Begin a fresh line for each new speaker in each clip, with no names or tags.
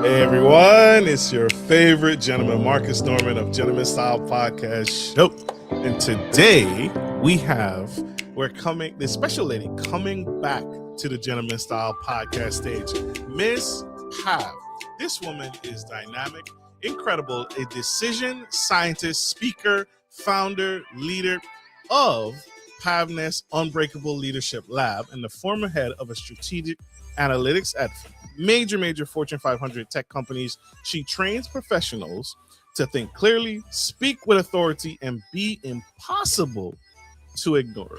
Hey everyone, it's your favorite gentleman, Marcus Norman of Gentleman Style Podcast Show. And today we're coming, this special lady coming back to the Gentleman Style Podcast stage, Miss Pav. This woman is dynamic, incredible, a decision scientist, speaker, founder, leader of Pavness Unbreakable Leadership Lab, and the former head of a strategic analytics at major Fortune 500 tech companies. She trains professionals to think clearly, speak with authority, and be impossible to ignore.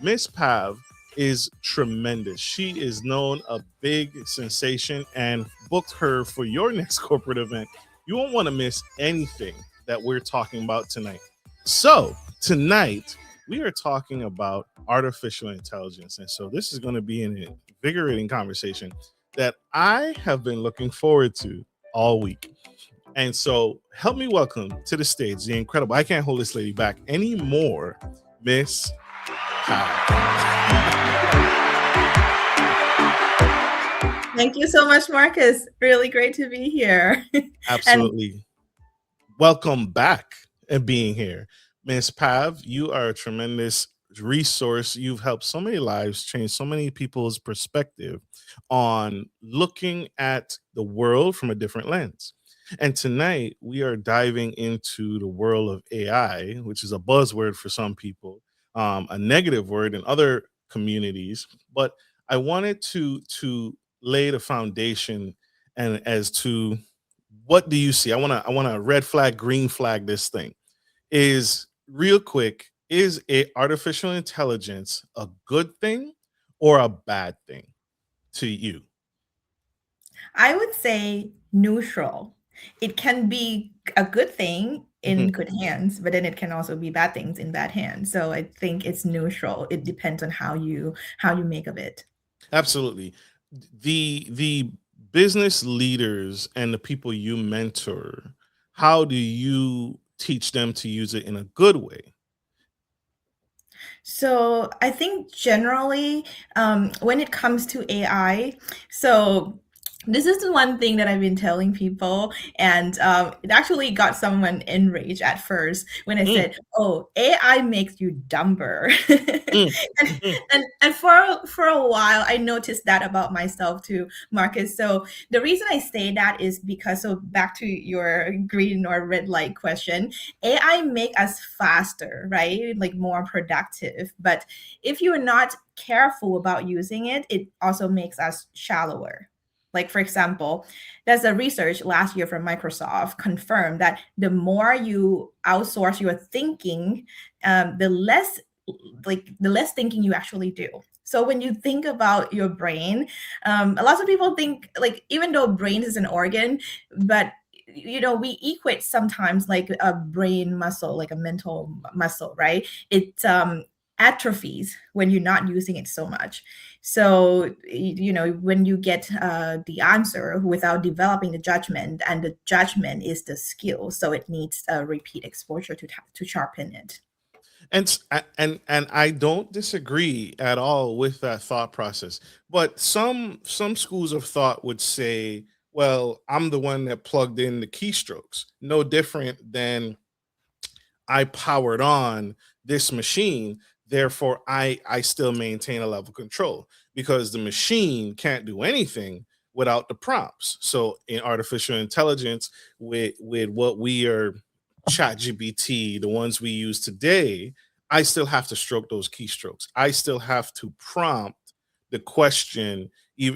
Miss Pav is tremendous. She is known a big sensation, and booked her for your next corporate event. You won't want to miss anything that we're talking about tonight. So tonight we are talking about artificial intelligence. And so this is going to be an invigorating conversation that I have been looking forward to all week. And so help me welcome to the stage the incredible, I can't hold this lady back anymore, Miss Pav.
Thank you so much, Marcus. Really great to be here.
Absolutely. Welcome back and being here. Miss Pav, you are a tremendous resource. You've helped so many lives, changed so many people's perspective on looking at the world from a different lens. And tonight we are diving into the world of AI, which is a buzzword for some people, a negative word in other communities. But I wanted to lay the foundation and as to what do you see? I want to red flag, green flag this thing. Is real quick, is artificial intelligence a good thing or a bad thing to you?
I would say neutral. It can be a good thing in good hands, but then it can also be bad things in bad hands. So I think it's neutral. It depends on how you make of it.
Absolutely. The business leaders and the people you mentor, how do you teach them to use it in a good way?
So I think generally, when it comes to AI, so this is the one thing that I've been telling people, and it actually got someone enraged at first when I said, "Oh, AI makes you dumber." and for a while, I noticed that about myself too, Marcus. So the reason I say that is because, so back to your green or red light question, AI make us faster, right? Like more productive. But if you're not careful about using it, it also makes us shallower. Like, for example, there's a research last year from Microsoft confirmed that the more you outsource your thinking, the less thinking you actually do. So when you think about your brain, a lot of people think, like, even though brain is an organ, but we equate sometimes like a brain muscle, like a mental muscle, right? It atrophies when you're not using it so much. So when you get the answer without developing the judgment, and the judgment is the skill, so it needs a repeat exposure to sharpen it.
And I don't disagree at all with that thought process. But some schools of thought would say, well, I'm the one that plugged in the keystrokes. No different than I powered on this machine. Therefore, I still maintain a level of control because the machine can't do anything without the prompts. So in artificial intelligence, with what we are ChatGPT, the ones we use today, I still have to stroke those keystrokes. I still have to prompt the question,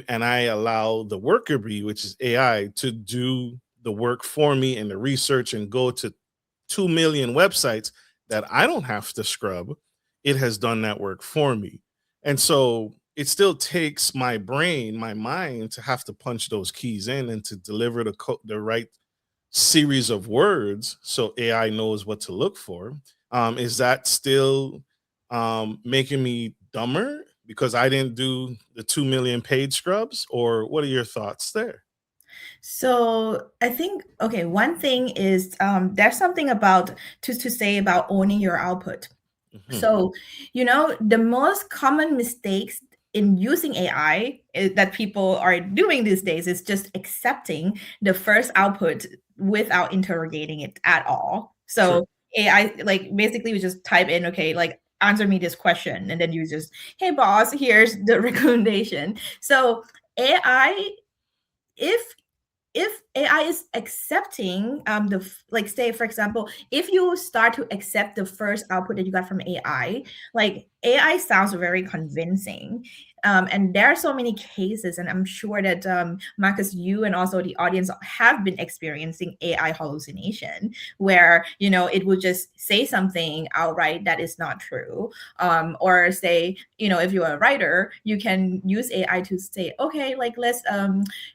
and I allow the worker bee, which is AI, to do the work for me and the research and go to 2 million websites that I don't have to scrub. It has done that work for me. And so it still takes my brain, my mind, to have to punch those keys in and to deliver the right series of words so AI knows what to look for. Is that still making me dumber because I didn't do the 2 million page scrubs? Or what are your thoughts there?
So I think, okay, one thing is there's something about to say about owning your output. So, the most common mistakes in using AI that people are doing these days is just accepting the first output without interrogating it at all.
Sure.
So AI, like basically we just type in, okay, like answer me this question, and then you just, hey boss, here's the recommendation. So AI, if AI is accepting like say for example, if you start to accept the first output that you got from AI, like AI sounds very convincing. And there are so many cases, and I'm sure that Marcus, you and also the audience have been experiencing AI hallucination, where it will just say something outright that is not true, or say, if you're a writer, you can use AI to say, okay, like let's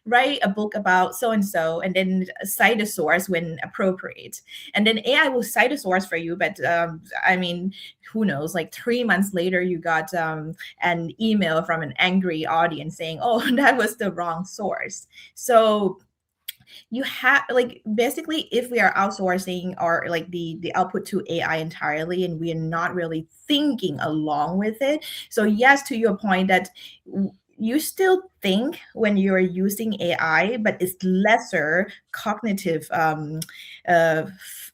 write a book about so and so, and then cite a source when appropriate. And then AI will cite a source for you, but I mean, who knows? Like 3 months later, you got an email from an angry audience saying, "Oh, that was the wrong source." So you have, like, basically, if we are outsourcing or like the output to AI entirely, and we are not really thinking along with it. So yes, to your point that you still think when you're using AI, but it's lesser cognitive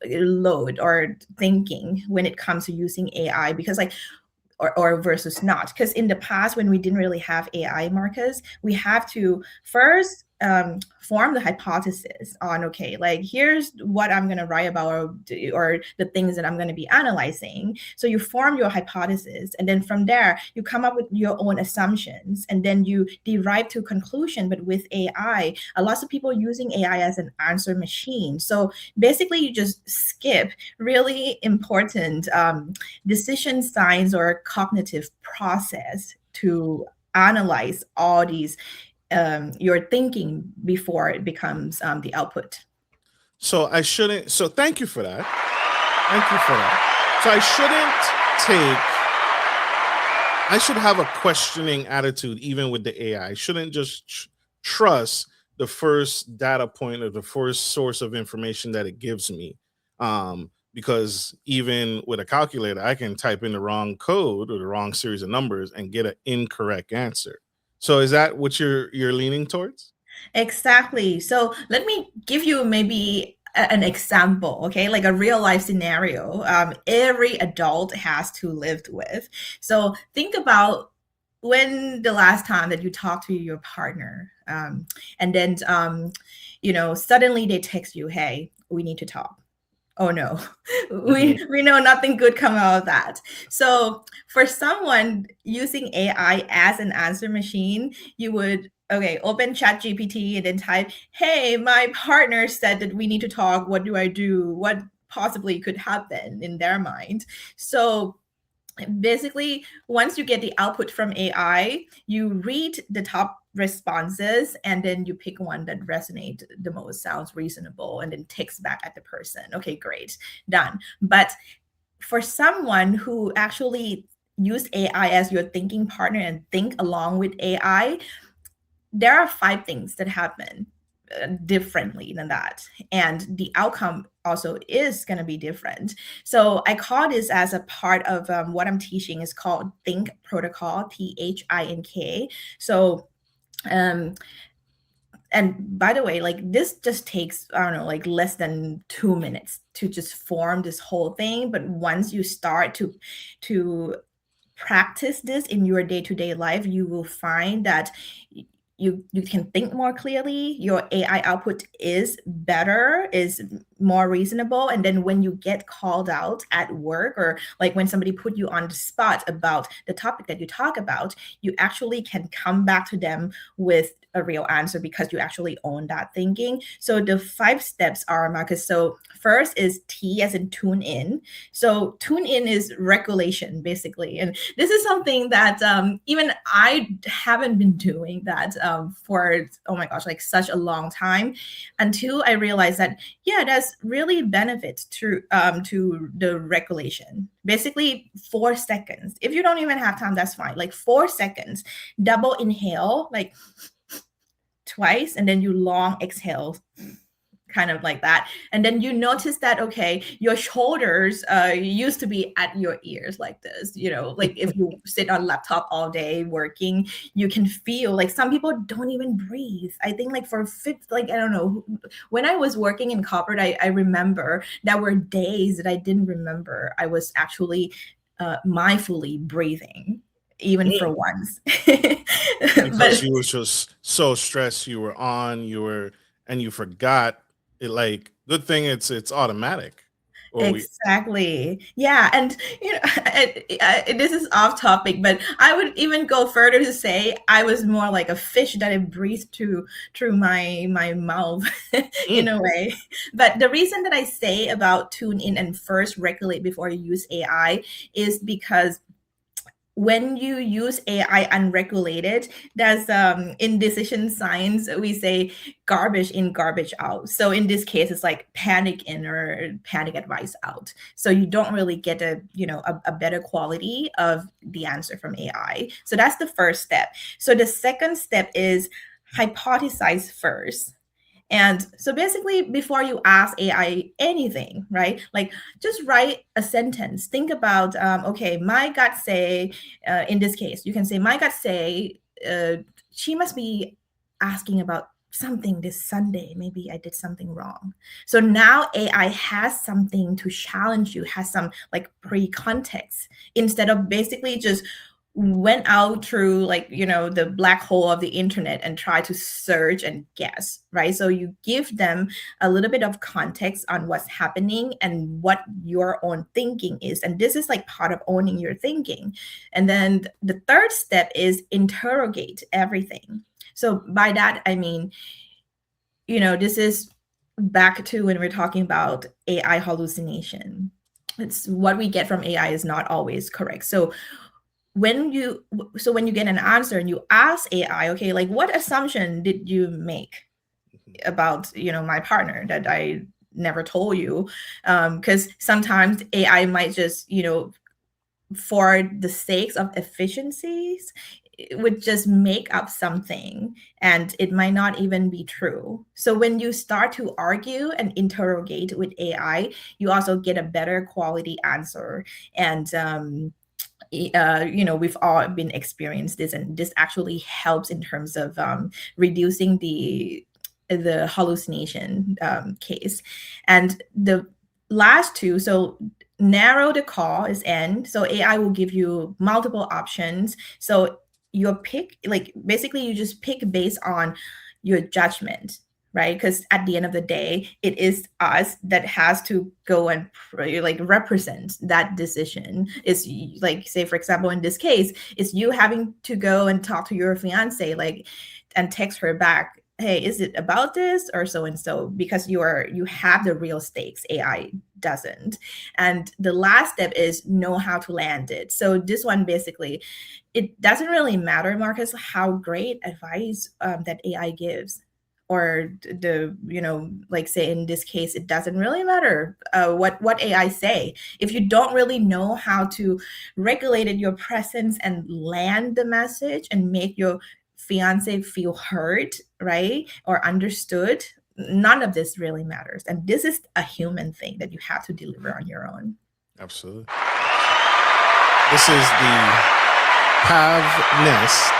load or thinking when it comes to using AI, because like or versus not, because in the past when we didn't really have AI, Marcus, we have to first form the hypothesis on, okay, like here's what I'm going to write about, or the things that I'm going to be analyzing. So you form your hypothesis, and then from there you come up with your own assumptions, and then you derive to conclusion. But with AI, a lot of people using AI as an answer machine. So basically you just skip really important decision science or cognitive process to analyze all these your thinking before it becomes the output.
So I shouldn't. So thank you for that. Thank you for that. So I should have a questioning attitude even with the AI. I shouldn't just trust the first data point or the first source of information that it gives me. Because even with a calculator, I can type in the wrong code or the wrong series of numbers and get an incorrect answer. So is that what you're leaning towards?
Exactly. So let me give you maybe an example, okay? Like a real life scenario every adult has to live with. So think about when the last time that you talked to your partner, and then suddenly they text you, hey, we need to talk. Oh no,
Mhm.
we know nothing good come out of that. So for someone using AI as an answer machine, you would, okay, open chat GPT and then type, hey, my partner said that we need to talk, what do I do, what possibly could happen in their mind. So basically, once you get the output from AI, you read the top responses, and then you pick one that resonates the most, sounds reasonable, and then takes back at the person. Okay, great, done. But for someone who actually use AI as your thinking partner and think along with AI, there are 5 things that happen differently than that, and the outcome also is going to be different. So I call this as a part of what I'm teaching is called Think Protocol, T.H.I.N.K. So um and by the way, like this just takes, I don't know, like less than 2 minutes to just form this whole thing. But once you start to practice this in your day-to-day life, you will find that you can think more clearly, your AI output is better, is more reasonable. And then when you get called out at work, or like when somebody put you on the spot about the topic that you talk about, you actually can come back to them with a real answer because you actually own that thinking. So the 5 steps are, Marcus, so first is T as in tune in. So tune in is regulation, basically. And this is something that even I haven't been doing that for, oh my gosh, like such a long time, until I realized that, yeah, that's really benefits to the regulation. Basically 4 seconds. If you don't even have time, that's fine. Like 4 seconds, double inhale, like twice, and then you long exhale kind of like that. And then you notice that, okay, your shoulders used to be at your ears like this, like if you sit on laptop all day working, you can feel like some people don't even breathe. I think like like, I don't know, when I was working in corporate, I remember there were days that I didn't remember I was actually mindfully breathing, even for
Mm.
once.
Because
But
you were just so stressed, and you forgot it. Like, good thing it's automatic, or we.
exactly. Yeah. And, this is off topic, but I would even go further to say I was more like a fish that it breathed through my mouth in
Mm.
a way. But the reason that I say about tune in and first regulate before you use AI is because when you use AI unregulated, there's in decision science we say garbage in, garbage out. So in this case, it's like panic in or panic advice out. So you don't really get a better quality of the answer from AI. So that's the first step. So the second step is hypothesize first. And so basically, before you ask AI anything, right? Like just write a sentence. Think about, okay, my gut say, in this case, you can say, my gut say, she must be asking about something this Sunday. Maybe I did something wrong. So now AI has something to challenge you, has some like pre-context instead of basically just went out through like the black hole of the internet and try to search and guess, right? So you give them a little bit of context on what's happening and what your own thinking is, and this is like part of owning your thinking. And then the third step is interrogate everything. So by that I mean, this is back to when we're talking about AI hallucination. It's what we get from AI is not always correct. So when you get an answer and you ask AI, okay, like what assumption did you make about my partner that I never told you? Because sometimes AI might just for the sakes of efficiencies, it would just make up something and it might not even be true. So when you start to argue and interrogate with AI, you also get a better quality answer. And we've all been experienced this, and this actually helps in terms of reducing the hallucination case. And the last two, so narrow the call is N. So AI will give you multiple options. So your pick, like basically you just pick based on your judgment, right? Because at the end of the day, it is us that has to go and like represent that decision. It's like, say for example, in this case, it's you having to go and talk to your fiance, like, and text her back, hey, is it about this or so and so? Because you have the real stakes. AI doesn't. And the last step is know how to land it. So this one basically, it doesn't really matter, Marcus, how great advice that AI gives, or like say in this case, it doesn't really matter what AI say. If you don't really know how to regulate your presence and land the message and make your fiance feel heard, right, or understood, none of this really matters. And this is a human thing that you have to deliver on your own.
Absolutely. This is the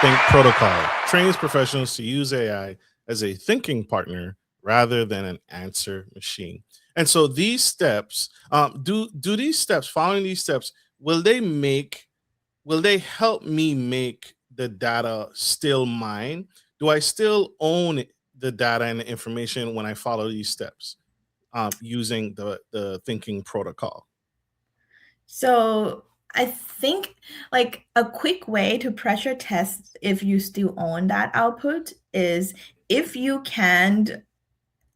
Think protocol. Trains professionals to use AI as a thinking partner rather than an answer machine. And so these steps, do these steps, following these steps, will they help me make the data still mine? Do I still own the data and the information when I follow these steps, using the thinking protocol?
So I think like a quick way to pressure test if you still own that output is if you can,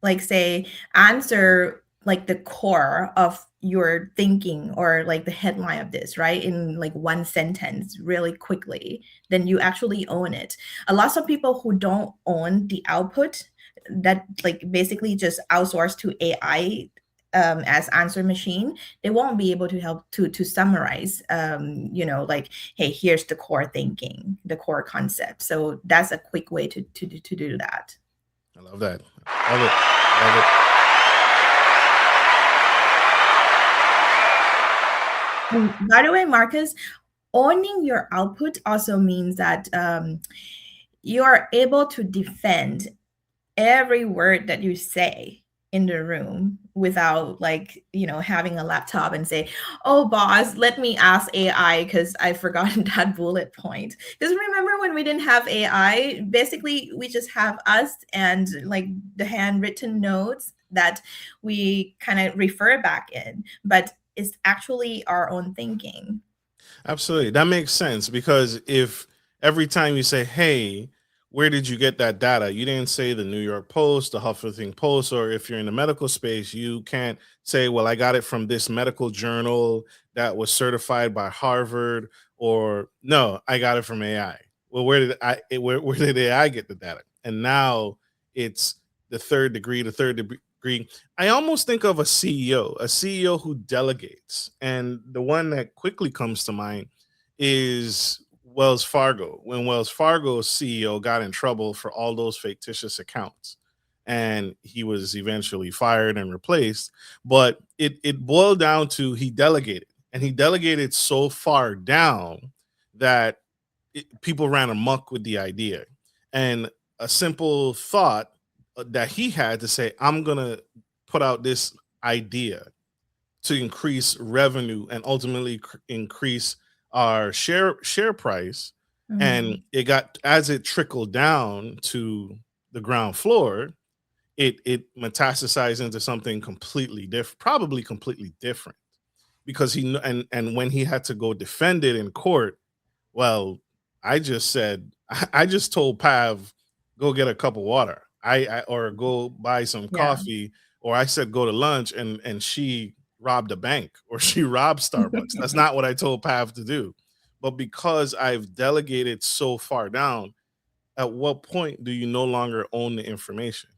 like say, answer like the core of your thinking or like the headline of this, right, in like one sentence really quickly, then you actually own it. A lot of people who don't own the output, that like basically just outsource to AI as answer machine, they won't be able to help to summarize, like, hey, here's the core thinking, the core concept. So that's a quick way to do that.
I love that. Love it. Love it.
And by the way, Marcus, owning your output also means that you are able to defend every word that you say in the room without, like, having a laptop and say, oh boss, let me ask AI because I've forgotten that bullet point. Because remember when we didn't have AI, basically we just have us and like the handwritten notes that we kind of refer back in, but it's actually our own thinking.
Absolutely. That makes sense because if every time you say, hey, where did you get that data? You didn't say the New York Post, the Huffington Post, or if you're in the medical space, you can't say, well, I got it from this medical journal that was certified by Harvard, or no, I got it from AI. Well, where did AI get the data? And now it's the third degree. I almost think of a CEO who delegates. And the one that quickly comes to mind is Wells Fargo. When Wells Fargo's CEO got in trouble for all those fictitious accounts, and he was eventually fired and replaced. But it boiled down to he delegated, and he delegated so far down that people ran amok with the idea. And a simple thought that he had to say, I'm going to put out this idea to increase revenue and ultimately increase our share price. And
Mhm.
it got, as it trickled down to the ground floor, it metastasized into something completely different, probably completely different, because and when he had to go defend it in court, well, I just said, I just told Pav, go get a cup of water. Or go buy some
Yeah.
coffee, or I said go to lunch, and she robbed a bank or she robbed Starbucks. That's not what I told Pav to do. But because I've delegated so far down, at what point do you no longer own the information?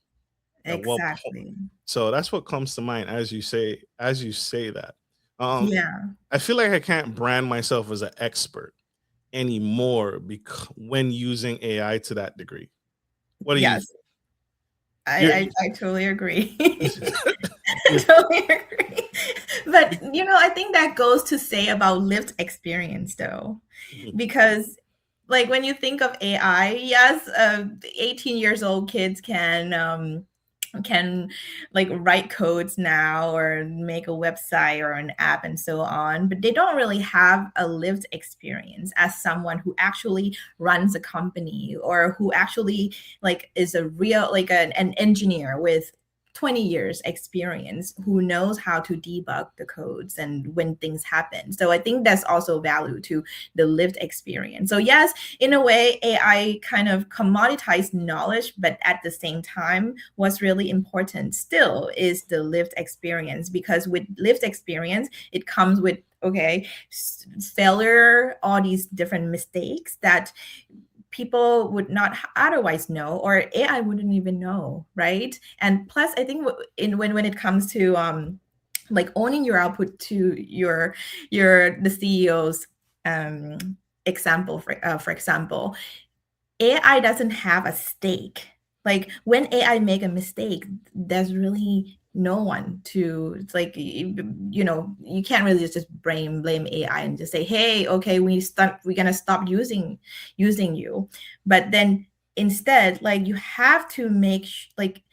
At what point?
Exactly.
So that's what comes to mind as you say that. Um,
Yeah.
I feel like I can't brand myself as an expert anymore when using AI to that degree. What do you
Yes.
think? You're,
I totally agree. I
you're
totally agree. But I think that goes to say about lived experience though. Because like when you think of AI, yes, 18 years old kids can like write codes now or make a website or an app and so on, but they don't really have a lived experience as someone who actually runs a company or who actually like is a real like an engineer with 20 years experience who knows how to debug the codes and when things happen. So I think that's also value to the lived experience. So yes, in a way, AI kind of commoditized knowledge, but at the same time, what's really important still is the lived experience, because with lived experience, it comes with, okay, failure, all these different mistakes that people would not otherwise know, or AI wouldn't even know, right? And plus, I think when it comes to like owning your output to the CEO's um example, for example, AI doesn't have a stake. Like when AI make a mistake, there's really no one to. It's like you can't really just blame AI and just say, hey, okay, we're gonna stop using you. But then instead, like you have to like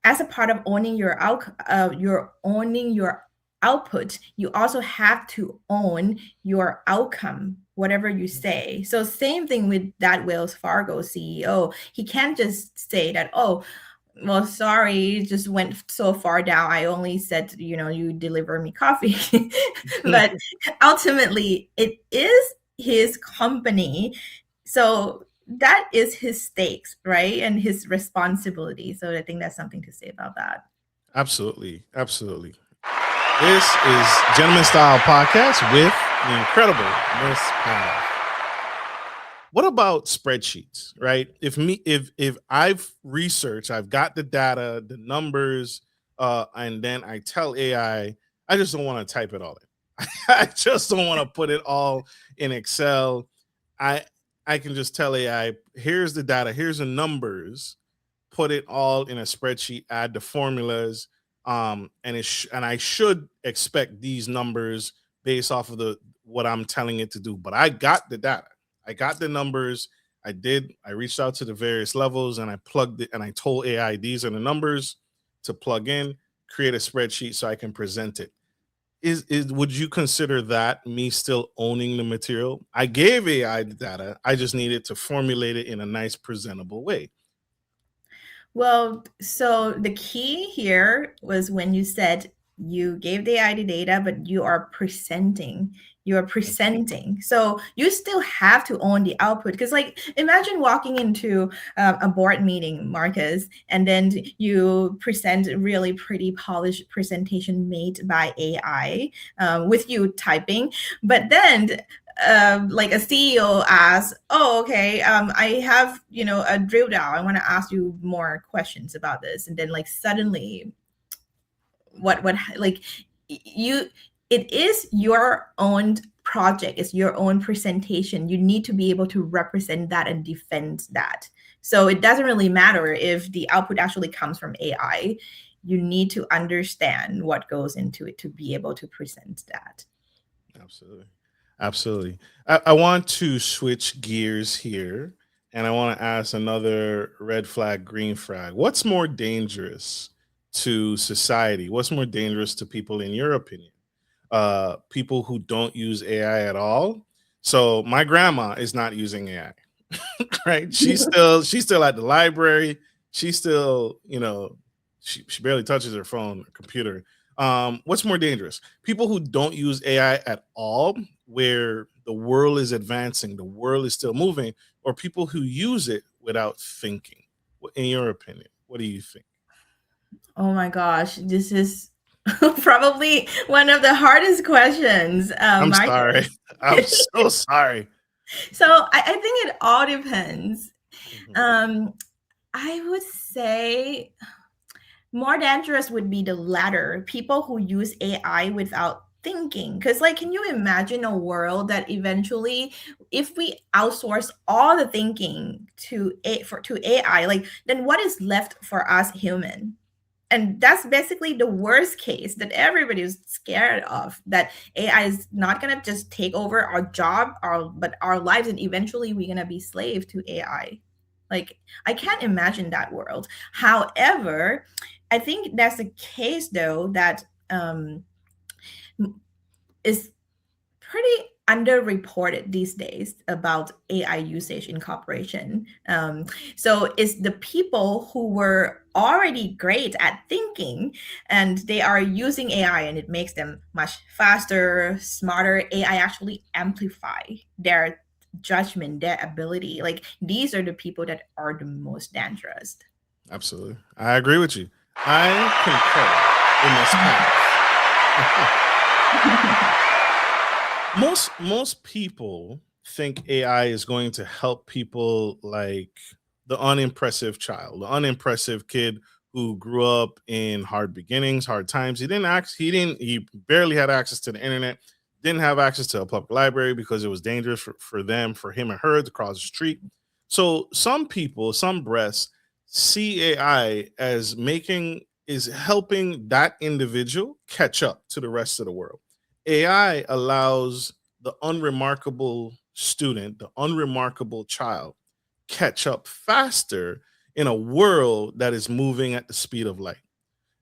as a part of owning you're owning your output, you also have to own your outcome, whatever you say. So same thing with that Wells Fargo CEO. He can't just say that, oh, well, sorry, it just went so far down. I only said, you deliver me coffee. But ultimately, it is his company. So that is his stakes, right? And his responsibility. So I think that's something to say about that.
Absolutely, absolutely. This is Gentleman Style Podcast with the incredible Miss Pav. What about spreadsheets, right? If I've researched, I've got the data, the numbers, and then I tell I just don't want to type it all in. I just don't want to put it all in Excel. I I can just tell AI, here's the data, here's the numbers, put it all in a spreadsheet, add the formulas, and I should expect these numbers based off of the what I'm telling it to do. But I got the data. I got the numbers. I reached out to the various levels and I plugged it and I told AI these are the numbers to plug in, create a spreadsheet so I can present it. Is would you consider that me still owning the material? I gave AI the data. I just needed to formulate it in a nice presentable way.
Well, so the key here was when you said you gave the ID data, but you are presenting. You are presenting. So you still have to own the output. Because, like, imagine walking into a board meeting, Marcus, and then you present a really pretty polished presentation made by AI with you typing. But then like a CEO asks, "Oh, okay, I have a drill down. I want to ask you more questions about this," and then like suddenly, what like you, it is your own project, it's your own presentation. You need to be able to represent that and defend that. So it doesn't really matter if the output actually comes from AI. You need to understand what goes into it to be able to present that.
Absolutely. Absolutely. I want to switch gears here and I want to ask another red flag, green flag. What's more dangerous to society? What's more dangerous to people, in your opinion? People who don't use AI at all. So my grandma is not using AI. Right? She's still at the library. She's still, she barely touches her phone or computer. What's more dangerous? People who don't use AI at all, where the world is advancing, the world is still moving, or people who use it without thinking. In your opinion, what do you think?
Oh my gosh, this is probably one of the hardest questions,
I'm sorry.
Marcus.
I'm so sorry.
So I think it all depends.
Mhm.
Um, I would say more dangerous would be the latter, people who use AI without thinking. Because, like, can you imagine a world that eventually, if we outsource all the thinking to AI, like, then what is left for us human? And that's basically the worst case that everybody is scared of, that AI is not going to just take over our job, but our lives, and eventually we're going to be slave to AI. Like, I can't imagine that world. However, I think that's a case though that is pretty underreported these days about AI usage in corporation. So it's the people who were already great at thinking, and they are using AI, and it makes them much faster, smarter. AI actually amplify their judgment, their ability. Like, these are the people that are the most dangerous.
Absolutely. I agree with you. I concur in this path. Most people think AI is going to help people like the unimpressive child, the unimpressive kid who grew up in hard beginnings, hard times. He barely had access to the internet, didn't have access to a public library because it was dangerous for them, for him or her to cross the street. So some people, some breasts see AI as making is helping that individual catch up to the rest of the world. AI allows the unremarkable student, the unremarkable child, catch up faster in a world that is moving at the speed of light.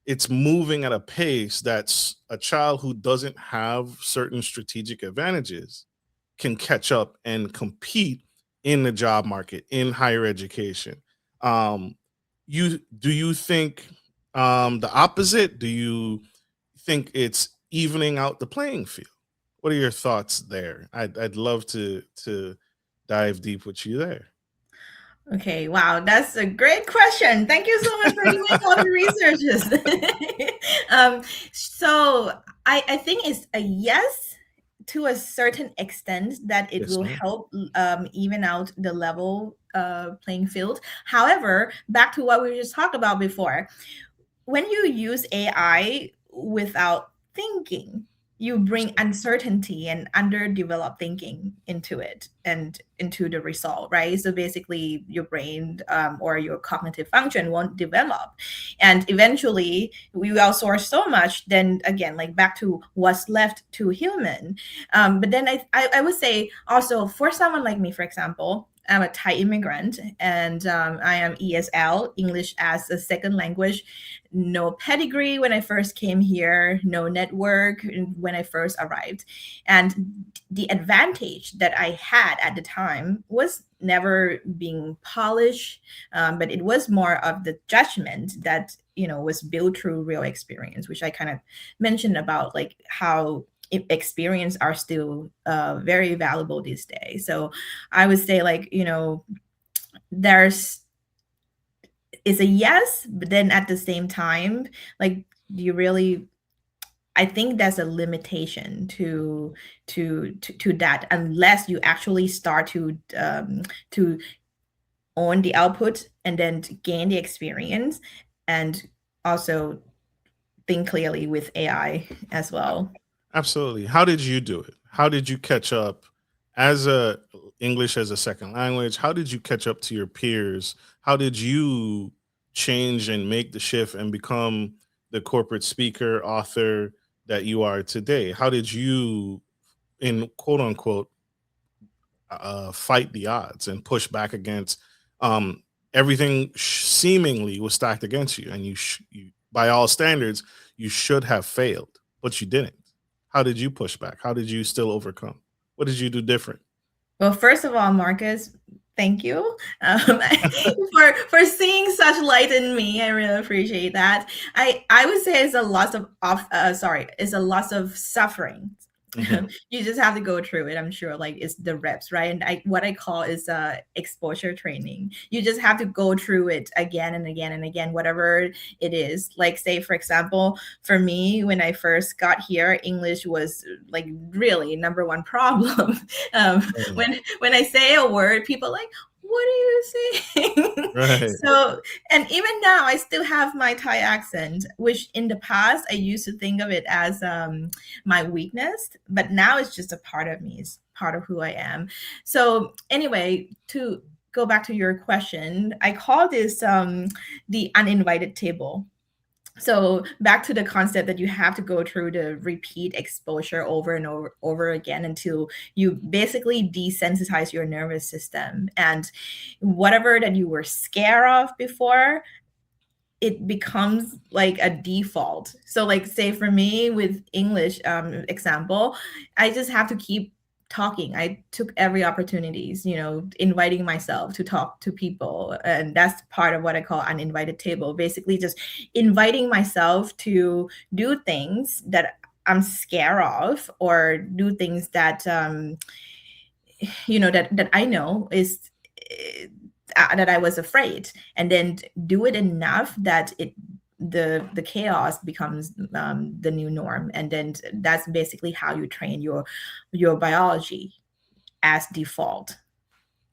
It's moving at a pace that's a child who doesn't have certain strategic advantages can catch up and compete in the job market, in higher education. Um, you think the opposite? Do you think it's evening out the playing field? What are your thoughts there? I'd love to dive deep with you there.
Okay, wow, that's a great question. Thank you so much for doing all the researches. So I think it's a yes to a certain extent that it
Yes,
will
ma'am.
help even out the level playing field. However, back to what we just talked about before, when you use AI without thinking, you bring uncertainty and underdeveloped thinking into it and into the result, right? So basically your brain or your cognitive function won't develop, and eventually we outsource so much, then again, like back to what's left to human. But then I would say also, for someone like me, for example, I'm a Thai immigrant, and I am ESL, English as a second language. No pedigree when I first came here, no network when I first arrived. And the advantage that I had at the time was never being polished, but it was more of the judgment that, was built through real experience, which I kind of mentioned about, like how experience are still very valuable these days. So I would say, like, there's is a yes, but then at the same time, like, do you really, I think there's a limitation to that, unless you actually start to own the output and then to gain the experience, and also think clearly with AI as well.
Absolutely. How did you do it? How did you catch up as a English as a second language? How did you catch up to your peers? How did you change and make the shift and become the corporate speaker, author that you are today? How did you, in quote unquote, fight the odds and push back against everything seemingly was stacked against you, and you, by all standards, you should have failed, but you didn't. How did you push back? How did you still overcome? What did you do different?
Well, first of all, Marcus, thank you for seeing such light in me. I really appreciate that. I would say it's a lots of sorry, it's a lots of suffering.
Hmm.
You just have to go through it. I'm sure, like, it's the reps, right? And what I call is exposure training. You just have to go through it again and again and again, whatever it is. Like, say for example, for me, when I first got here, English was like really number one problem.
Right.
When I say a word, people are like, what are you saying?
Right.
So, and even now I still have my Thai accent, which in the past I used to think of it as my weakness, but now it's just a part of me. It's part of who I am. So anyway, to go back to your question, I call this the uninvited table. So back to the concept that you have to go through the repeat exposure over and over again until you basically desensitize your nervous system, and whatever that you were scared of before, it becomes like a default. So, like, say for me with English example, I just have to keep talking. I took every opportunities, inviting myself to talk to people, and that's part of what I call uninvited table. Basically, just inviting myself to do things that I'm scared of, or do things that that I know is that I was afraid, and then do it enough that the chaos becomes the new norm, and then that's basically how you train your biology as default.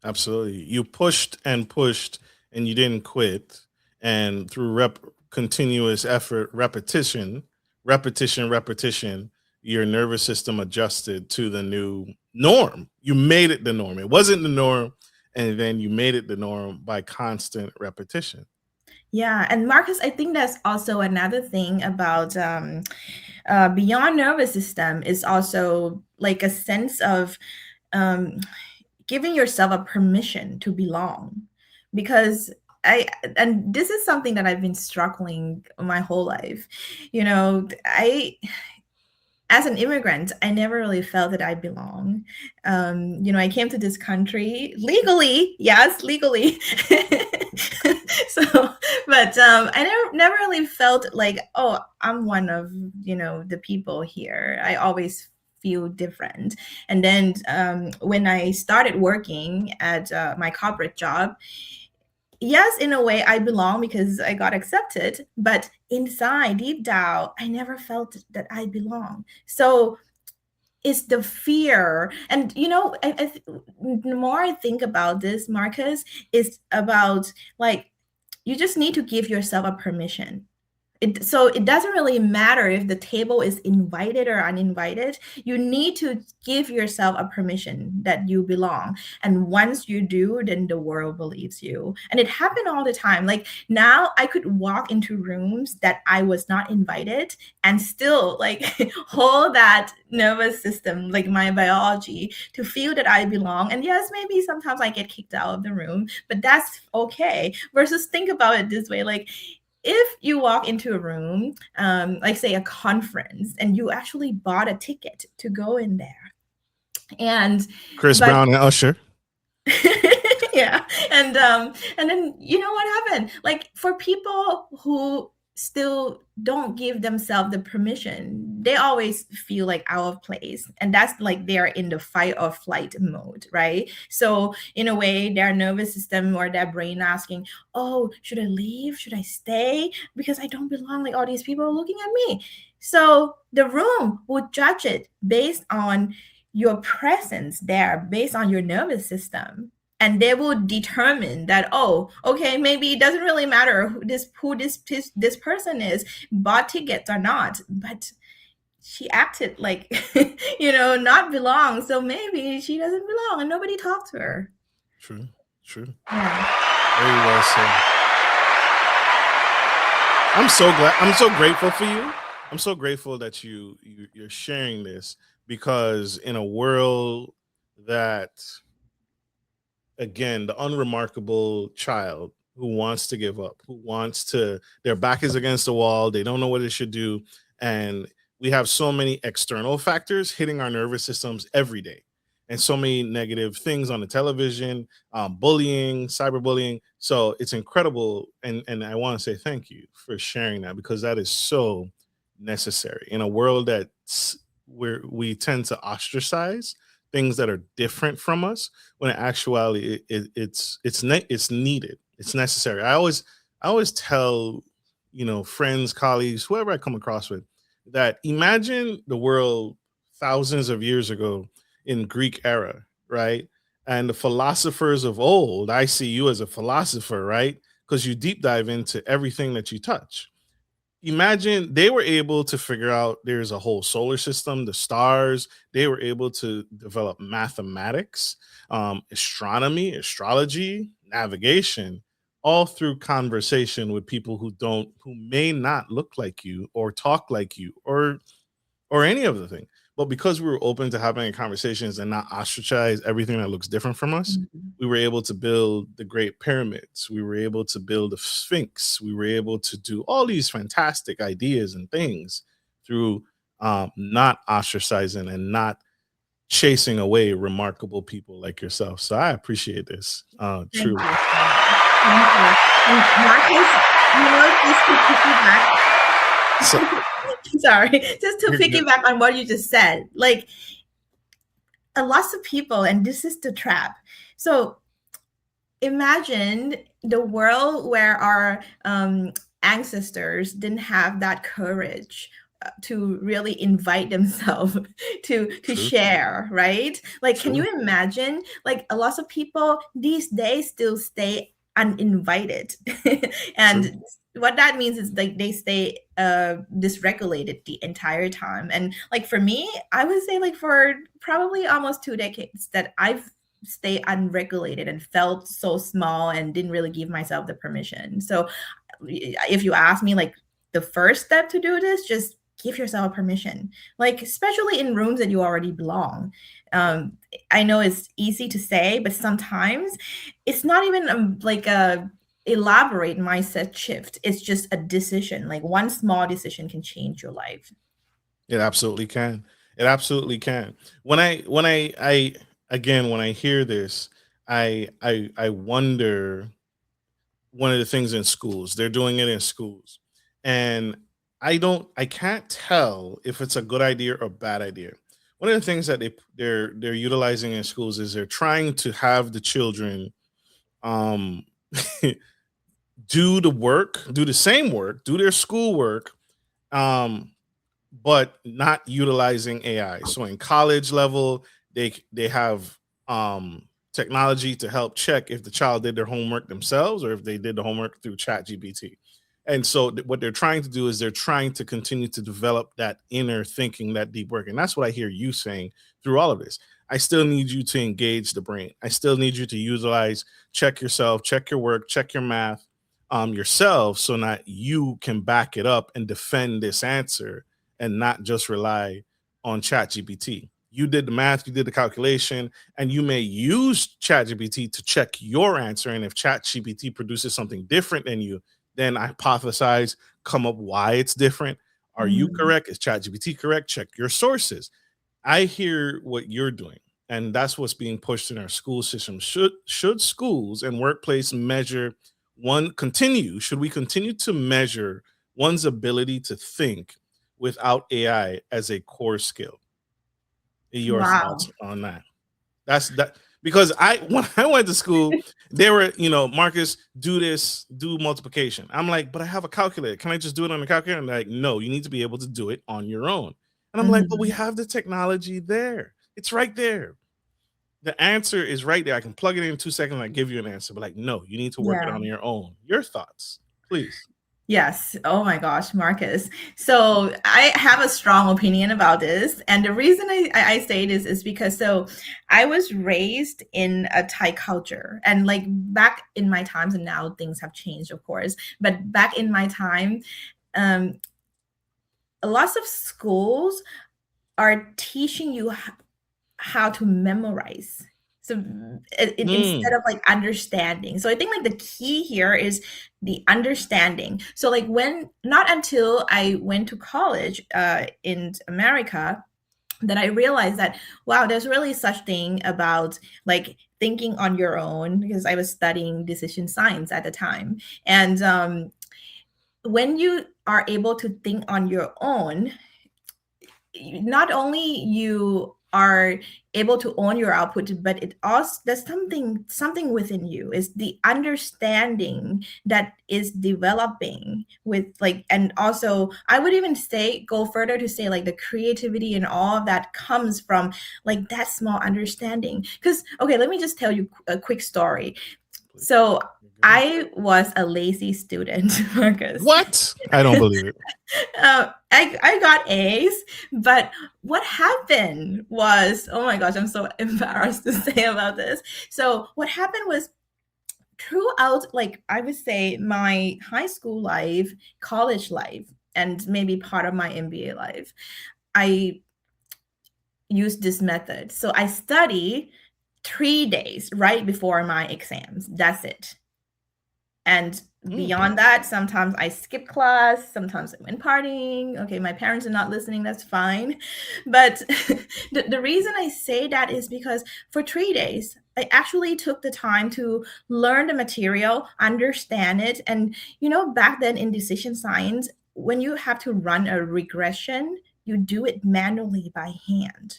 Absolutely. You pushed and pushed and you didn't quit. And through continuous effort, repetition, your nervous system adjusted to the new norm. You made it the norm. It wasn't the norm. And then you made it the norm by constant repetition.
Yeah, and Marcus, I think that's also another thing about beyond nervous system is also like a sense of um, giving yourself a permission to belong, because I and this is something that I've been struggling my whole life. I, as an immigrant, I never really felt that I belong. I came to this country legally, yes, legally. So, but I never really felt like, oh, I'm one of the people here. I always feel different. And then when I started working at my corporate job, yes, in a way I belong because I got accepted, but inside, deep down, I never felt that I belong. So it's the fear. And the more I think about this, Marcus, it's about, like, you just need to give yourself a permission. So it doesn't really matter if the table is invited or uninvited. You need to give yourself a permission that you belong. And once you do, then the world believes you. And it happened all the time. Like now I could walk into rooms that I was not invited and still like hold that nervous system, like my biology, to feel that I belong. And yes, maybe sometimes I get kicked out of the room, but that's okay. Versus think about it this way, like if you walk into a room, like say a conference, and you actually bought a ticket to go in there, and
Chris
but
Brown and Usher.
yeah, and then you know what happened? Like for people who still don't give themselves the permission, they always feel like out of place, and that's like they're in the fight or flight mode, right? So in a way, their nervous system or their brain asking, "Oh, should I leave? Should I stay? Because I don't belong. Like all these people are looking at me." So the room would judge it based on your presence there, based on your nervous system, and they will determine that, oh, okay, maybe it doesn't really matter who this person is, bought tickets or not, but she acted like not belong, so maybe she doesn't belong and nobody talked to her.
True, true.
Yeah.
Very well said. I'm so glad. I'm so grateful for you. I'm so grateful that you're sharing this, because in a world that, again, the unremarkable child who wants to give up, who wants to, their back is against the wall, they don't know what they should do. And we have so many external factors hitting our nervous systems every day, and so many negative things on the television, bullying, cyberbullying. So it's incredible. And I want to say thank you for sharing that, because that is so necessary in a world where we tend to ostracize things that are different from us, when in actuality it's needed, it's necessary. I always tell, friends, colleagues, whoever I come across with, that imagine the world thousands of years ago in Greek era, right? And the philosophers of old, I see you as a philosopher, right? Because you deep dive into everything that you touch. Imagine they were able to figure out there's a whole solar system, the stars. They were able to develop mathematics, astronomy, astrology, navigation, all through conversation with people who may not look like you or talk like you, or any of the thing. But because we were open to having conversations and not ostracize everything that looks different from us,
Mhm.
we were able to build the Great Pyramids. We were able to build the Sphinx. We were able to do all these fantastic ideas and things through not ostracizing and not chasing away remarkable people like yourself. So I appreciate this,
Thank
truly.
you so much. Thank you. And Marcus, just to piggyback,
So
sorry, just to
you're good.
piggyback on what you just said, like a lots of people, and this is the trap. So imagine the world where our ancestors didn't have that courage to really invite themselves to
True,
share, right? Like can you
true,
imagine, like a lot of people these days still stay uninvited
true.
and what that means is like they stay dysregulated the entire time. And like for me, I would say like for probably almost 2 decades that I've stay unregulated and felt so small and didn't really give myself the permission. So if you ask me, like the first step to do this, just give yourself permission, like especially in rooms that you already belong. um, I know it's easy to say, but sometimes it's not even like a elaborate mindset shift. It's just a decision, like one small decision can change your life.
It absolutely can. It absolutely can. When I again, when I hear this, I wonder, one of the things in schools, they're doing it in schools. And I can't tell if it's a good idea or a bad idea. One of the things that they're utilizing in schools is they're trying to have the children um do the work, do the same work, do their schoolwork, um but not utilizing AI. So in college level, they have technology to help check if the child did their homework themselves or if they did the homework through Chat GPT. And so what they're trying to do is they're trying to continue to develop that inner thinking, that deep work. And that's what I hear you saying through all of this. I still need you to engage the brain. I still need you to utilize, check yourself, check your work, check your math yourself, so that you can back it up and defend this answer and not just rely on ChatGPT. You did the math, you did the calculation, and you may use ChatGPT to check your answer. And if ChatGPT produces something different than you, then hypothesize, come up why it's different. Are you
Mm.
correct? Is ChatGPT correct? Check your sources. I hear what you're doing, and that's what's being pushed in our school system. Should schools and workplace measure one continue? Should we continue to measure one's ability to think without AI as a core skill? Your thoughts
Wow.
on that? That's that because I when I went to school, they were, Marcus, do this, do multiplication. I'm like, but I have a calculator. Can I just do it on the calculator? And they're like, no, you need to be able to do it on your own. And I'm like, but we
Mhm.
have the technology there. It's right there. The answer is right there. I can plug it in 2 seconds and I give you an answer. But like, no, you need to work it
Yeah.
on your own. Your thoughts, please.
Yes. Oh my gosh, Marcus. So I have a strong opinion about this. And the reason I say this is because I was raised in a Thai culture. And like back in my times, and now things have changed, of course. But back in my time, um, lots of schools are teaching you how to memorize. So instead
Mm,
of like understanding. So I think like the key here is the understanding. So like when not until I went to college in America that I realized that wow, there's really such thing about like thinking on your own, because I was studying decision science at the time. And when you are able to think on your own, not only you are able to own your output, but it also there's something within you is the understanding that is developing with like, and also I would even say go further to say like the creativity and all of that comes from like that small understanding. Because okay, let me just tell you a quick story.
please.
So
You're good.
I was a lazy student, Marcus.
What? I don't believe it.
I got A's, but what happened was, oh my gosh, I'm so embarrassed to say about this. So what happened was throughout, like I would say, my high school life, college life, and maybe part of my MBA life, I used this method. So I study 3 days right before my exams. That's it. And
Mm,
beyond that, sometimes I skip class, sometimes I went partying. Okay, my parents are not listening, that's fine. But the reason I say that is because for 3 days, I actually took the time to learn the material, understand it. And, back then in decision science, when you have to run a regression, you do it manually by hand.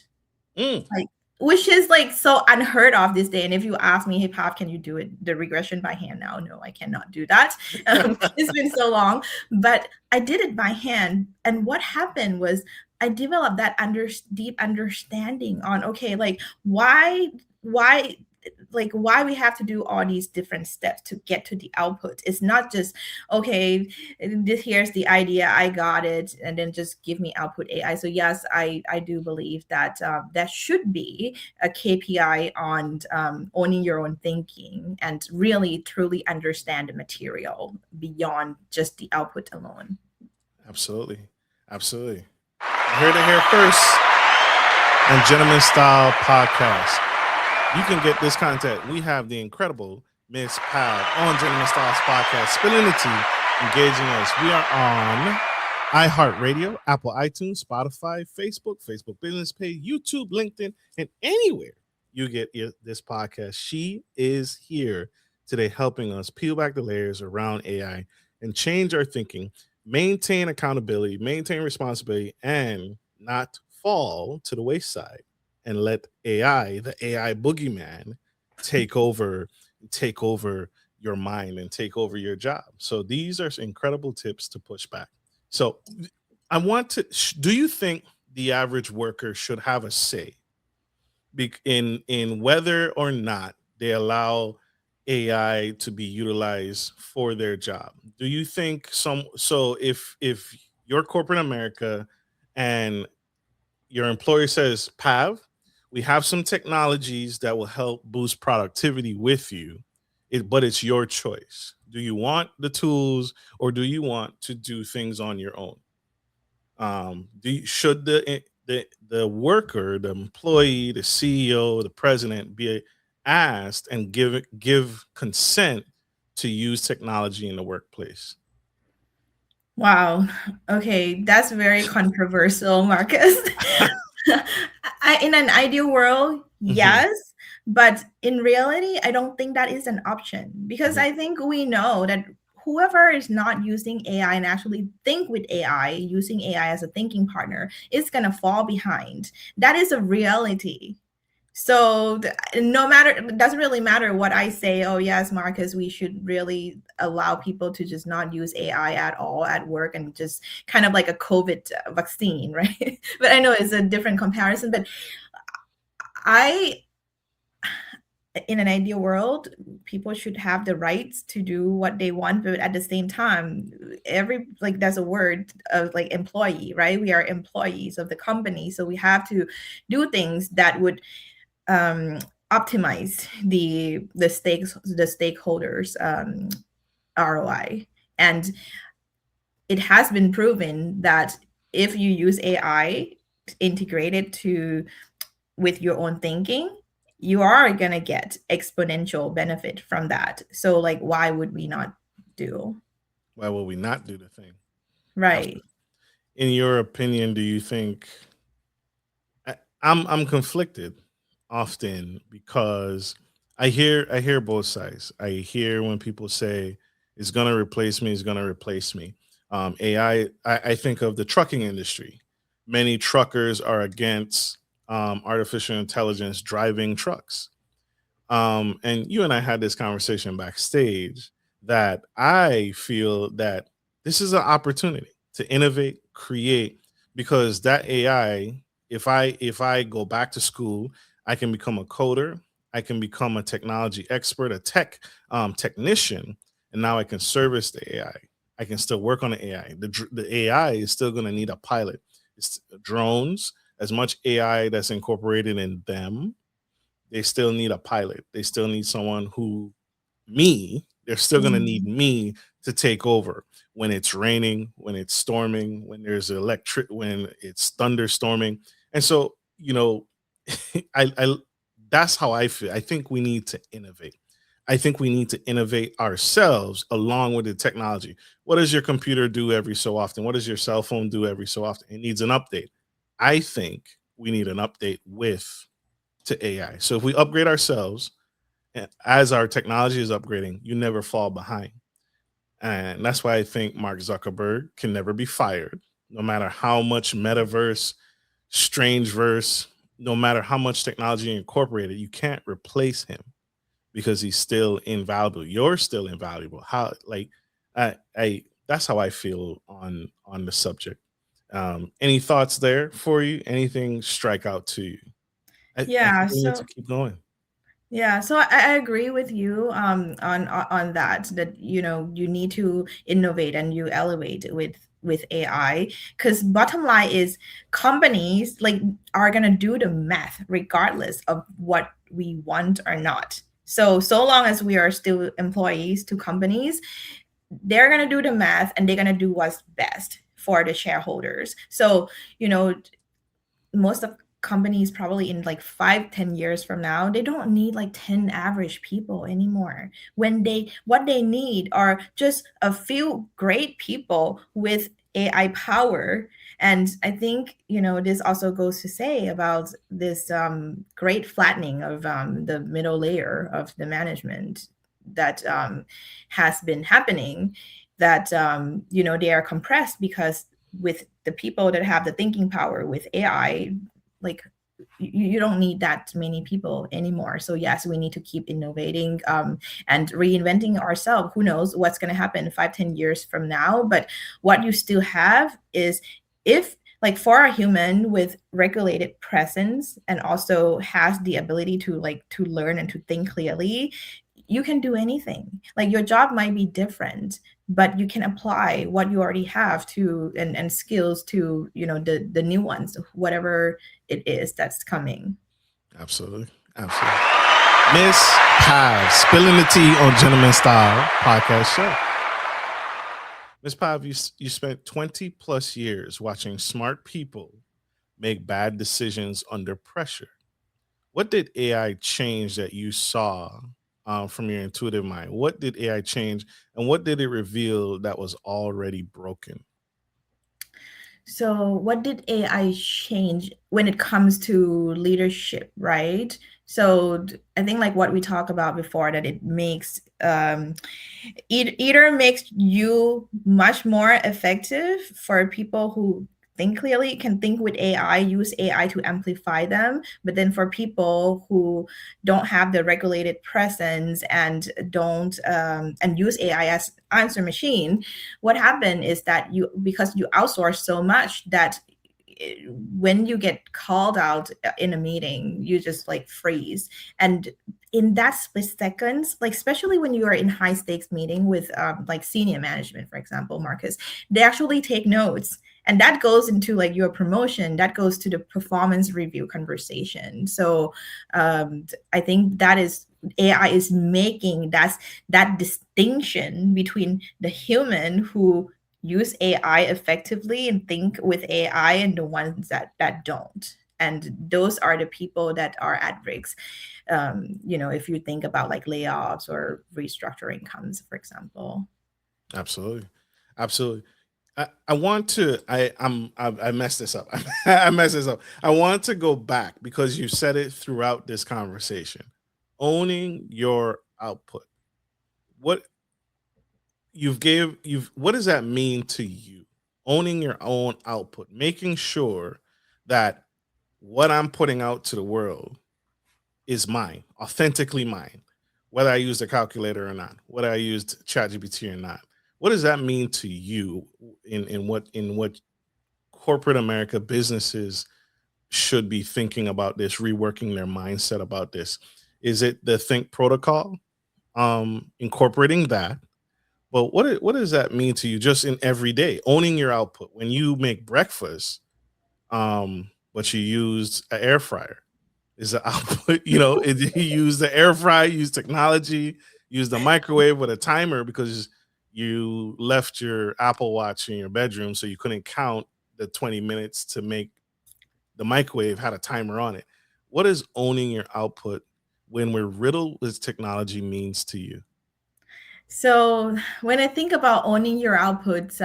mm.
Like, which is like so unheard of this day. And if you ask me, hey, Pav, can you do it the regression by hand now? No, I cannot do that. It's been so long, but I did it by hand. And what happened was I developed that deep understanding on okay, like why like why we have to do all these different steps to get to the output. It's not just okay, here's the idea, I got it, and then just give me output AI. So yes, I do believe that that should be a KPI on owning your own thinking and really truly understand the material beyond just the output alone.
Absolutely. Absolutely. You heard it here first on Gentleman Style Podcast. You can get this content. We have the incredible Miss Pav on Gentleman Styles Podcast, spilling the tea, engaging us. We are on iHeartRadio, Apple iTunes, Spotify, Facebook Business Page, YouTube, LinkedIn, and anywhere you get this podcast. She is here today helping us peel back the layers around AI and change our thinking, maintain accountability, maintain responsibility, and not fall to the wayside and let AI, the AI boogeyman, take over, take over your mind and take over your job. So these are incredible tips to push back. So I want to. Do you think the average worker should have a say in whether or not they allow AI to be utilized for their job? Do you think so if you're corporate America and your employer says, Pav, we have some technologies that will help boost productivity with you, but it's your choice. Do you want the tools or do you want to do things on your own? Should the worker, the employee, the CEO, the president be asked and give consent to use technology in the workplace?
Wow. Okay, that's very controversial, Marcus. In an ideal world,
Hmm.
yes, but in reality, I don't think that is an option because
Hmm.
I think we know that whoever is not using AI and actually think with AI, using AI as a thinking partner, is going to fall behind. That is a reality. So no matter, it doesn't really matter what I say. Oh yes, Marcus, we should really allow people to just not use AI at all at work and just kind of like a COVID vaccine, right? But I know it's a different comparison. But I, in an ideal world, people should have the rights to do what they want, but at the same time, every like there's a word of like employee, right? We are employees of the company, so we have to do things that would um, optimize the stakeholders ROI. And it has been proven that if you use AI integrated to with your own thinking, you are gonna get exponential benefit from that. So like, why would we not do
Why will we not do the thing?
right?
Absolutely. In your opinion, do you think I'm conflicted often because I hear both sides. I hear when people say it's gonna replace me, it's gonna replace me. I think of the trucking industry. Many truckers are against artificial intelligence driving trucks. And you and I had this conversation backstage that I feel that this is an opportunity to innovate, create, because that AI, if I go back to school, I can become a coder, I can become a technology expert, a technician, and now I can service the AI. I can still work on the AI. The AI is still going to need a pilot. It's drones, as much AI that's incorporated in them, they still need a pilot. They still need someone who, me, they're still going to need
Mm.
me to take over when it's raining, when it's storming, when there's when it's thunderstorming. And so, I that's how I feel. I think we need to innovate. I think we need to innovate ourselves along with the technology. What does your computer do every so often? What does your cell phone do every so often? It needs an update. I think we need an update with to AI. So if we upgrade ourselves as our technology is upgrading, you never fall behind. And that's why I think Mark Zuckerberg can never be fired, no matter how much metaverse, strange verse, no matter how much technology incorporated, you can't replace him because he's still invaluable. You're still invaluable. How like I that's how I feel on the subject. Any thoughts there for you? Anything strike out to you? I
Yeah.
think we need to
So
keep going.
yeah, so I agree with you on that you know you need to innovate and you elevate with AI because bottom line is companies like are gonna do the math regardless of what we want or not. So long as we are still employees to companies, they're gonna do the math and they're gonna do what's best for the shareholders. So you know most of companies probably in like 5-10 years from now they don't need like 10 average people anymore when they what they need are just a few great people with AI power. And I think this also goes to say about this great flattening of the middle layer of the management that has been happening, that they are compressed because with the people that have the thinking power with AI, like you don't need that many people anymore. So yes, we need to keep innovating and reinventing ourselves. Who knows what's going to happen 5-10 years from now? But what you still have is, if like for a human with regulated presence and also has the ability to like to learn and to think clearly, you can do anything. Like your job might be different, but you can apply what you already have to and skills to, the new ones, whatever it is that's coming.
Absolutely. Absolutely. Miss Pav, spilling the tea on Gentleman Style podcast show. Miss Pav, you spent 20 plus years watching smart people make bad decisions under pressure. What did AI change that you saw from your intuitive mind? What did AI change, and what did it reveal that was already broken?
So, what did AI change when it comes to leadership, right? So, I think like what we talked about before, that it makes either makes you much more effective for people who think clearly, can think with AI, use AI to amplify them. But then for people who don't have the regulated presence and don't and use AI as answer machine, what happened is that because you outsource so much that when you get called out in a meeting, you just like freeze. And in that split seconds, like especially when you are in high stakes meeting with like senior management, for example, Marcus, they actually take notes. And that goes into like your promotion, that goes to the performance review conversation. So I think that is AI is making that distinction between the human who use AI effectively and think with AI and the ones that don't. And those are the people that are at risk. If you think about like layoffs or restructuring comes, for example.
Absolutely. Absolutely. I want to I messed this up. I messed this up. I want to go back because you said it throughout this conversation. Owning your output. What you've what does that mean to you? Owning your own output, making sure that what I'm putting out to the world is mine, authentically mine, whether I used a calculator or not, whether I used ChatGPT or not. What does that mean to you in what corporate America businesses should be thinking about this, reworking their mindset about this? Is it the Think protocol, incorporating that? But what does that mean to you just in every day, owning your output when you make breakfast, but you use an air fryer? Is the output, you use the air fryer, use technology, use the microwave with a timer because you left your Apple Watch in your bedroom, so you couldn't count the 20 minutes to make the microwave had a timer on it. What does owning your output when we're riddled with technology means to you?
So when I think about owning your outputs,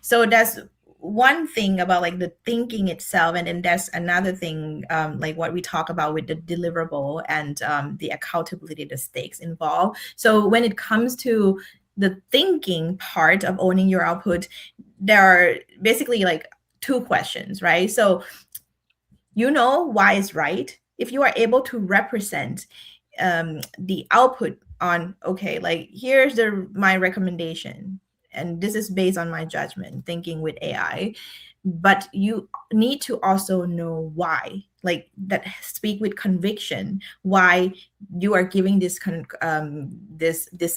so that's one thing about like the thinking itself, and then there's another thing, like what we talk about with the deliverable and the accountability, the stakes involved. So when it comes to the thinking part of owning your output, there are basically like two questions, right? So you know why is right. If you are able to represent the output on, okay, like here's my recommendation, and this is based on my judgment, thinking with AI, but you need to also know why, like that speak with conviction, why you are giving this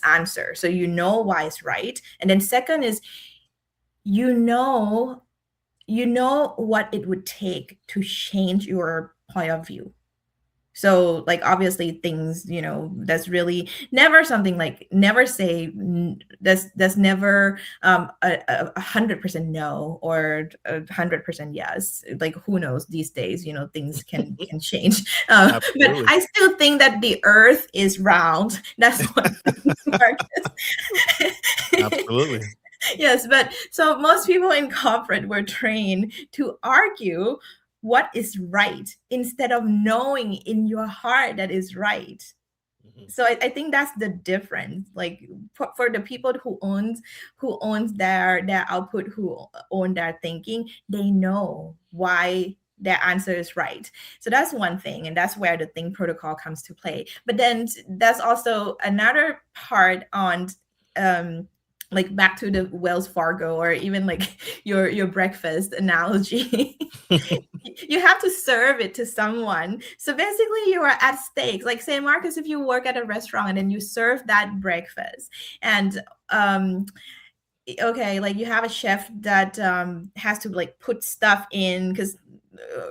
answer, so you know why it's right. And then second is you know what it would take to change your point of view. So like obviously things, that's really never something like never say that's never a 100% no or 100% yes. Like who knows these days, things can change. But
Absolutely.
I still think that the earth is round. That's what Marcus.
Absolutely.
Yes, but so most people in corporate were trained to argue what is right instead of knowing in your heart that is right.
Mhm.
So I think that's the difference. Like for the people who owns their output, who own their thinking, they know why their answer is right. So that's one thing, and that's where the think protocol comes to play. But then there's also another part on um like back to the Wells Fargo or even like your breakfast analogy. You have to serve it to someone. So basically, you are at stakes. Like, say, Marcus, if you work at a restaurant and then you serve that breakfast, and okay, like you have a chef that has to like put stuff in because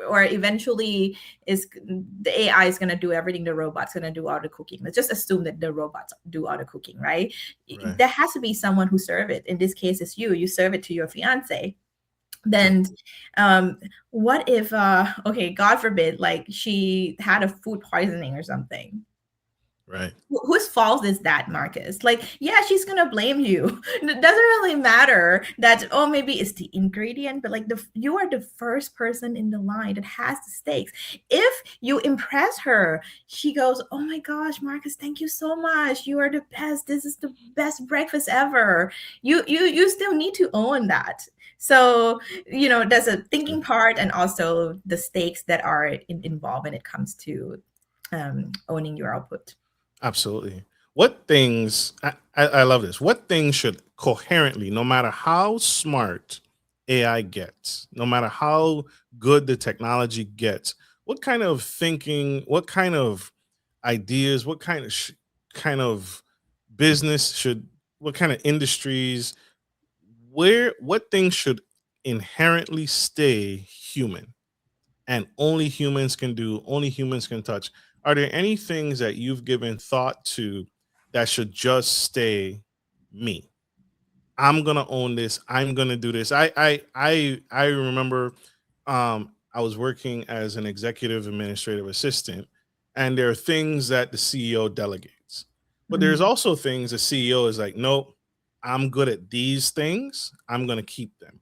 or eventually is the AI is going to do everything, the robot's going to do all the cooking. Let's just assume that the robots do all the cooking, right?
Right.
There has to be someone who serve it. In this case, it's you serve it to your fiance. Then um what if okay, god forbid, like she had a food poisoning or something.
Right.
Whose fault is that, Marcus? Like, yeah, she's gonna blame you. It doesn't really matter that, oh, maybe it's the ingredient, but like you are the first person in the line that has the stakes. If you impress her, she goes, oh my gosh, Marcus, thank you so much. You are the best. This is the best breakfast ever. You still need to own that. So, there's a thinking part and also the stakes that are involved when it comes to owning your output.
Absolutely. What things, I love this. What things should coherently, no matter how smart AI gets, no matter how good the technology gets, what kind of thinking, what kind of ideas, what kind of kind of business should, what kind of industries, what things should inherently stay human and only humans can do, only humans can touch? Are there any things that you've given thought to that should just stay me? I'm gonna own this. I'm gonna do this. I remember I was working as an executive administrative assistant, and there are things that the CEO delegates, but there's
Mm.
also things the CEO is like, nope, I'm good at these things. I'm gonna keep them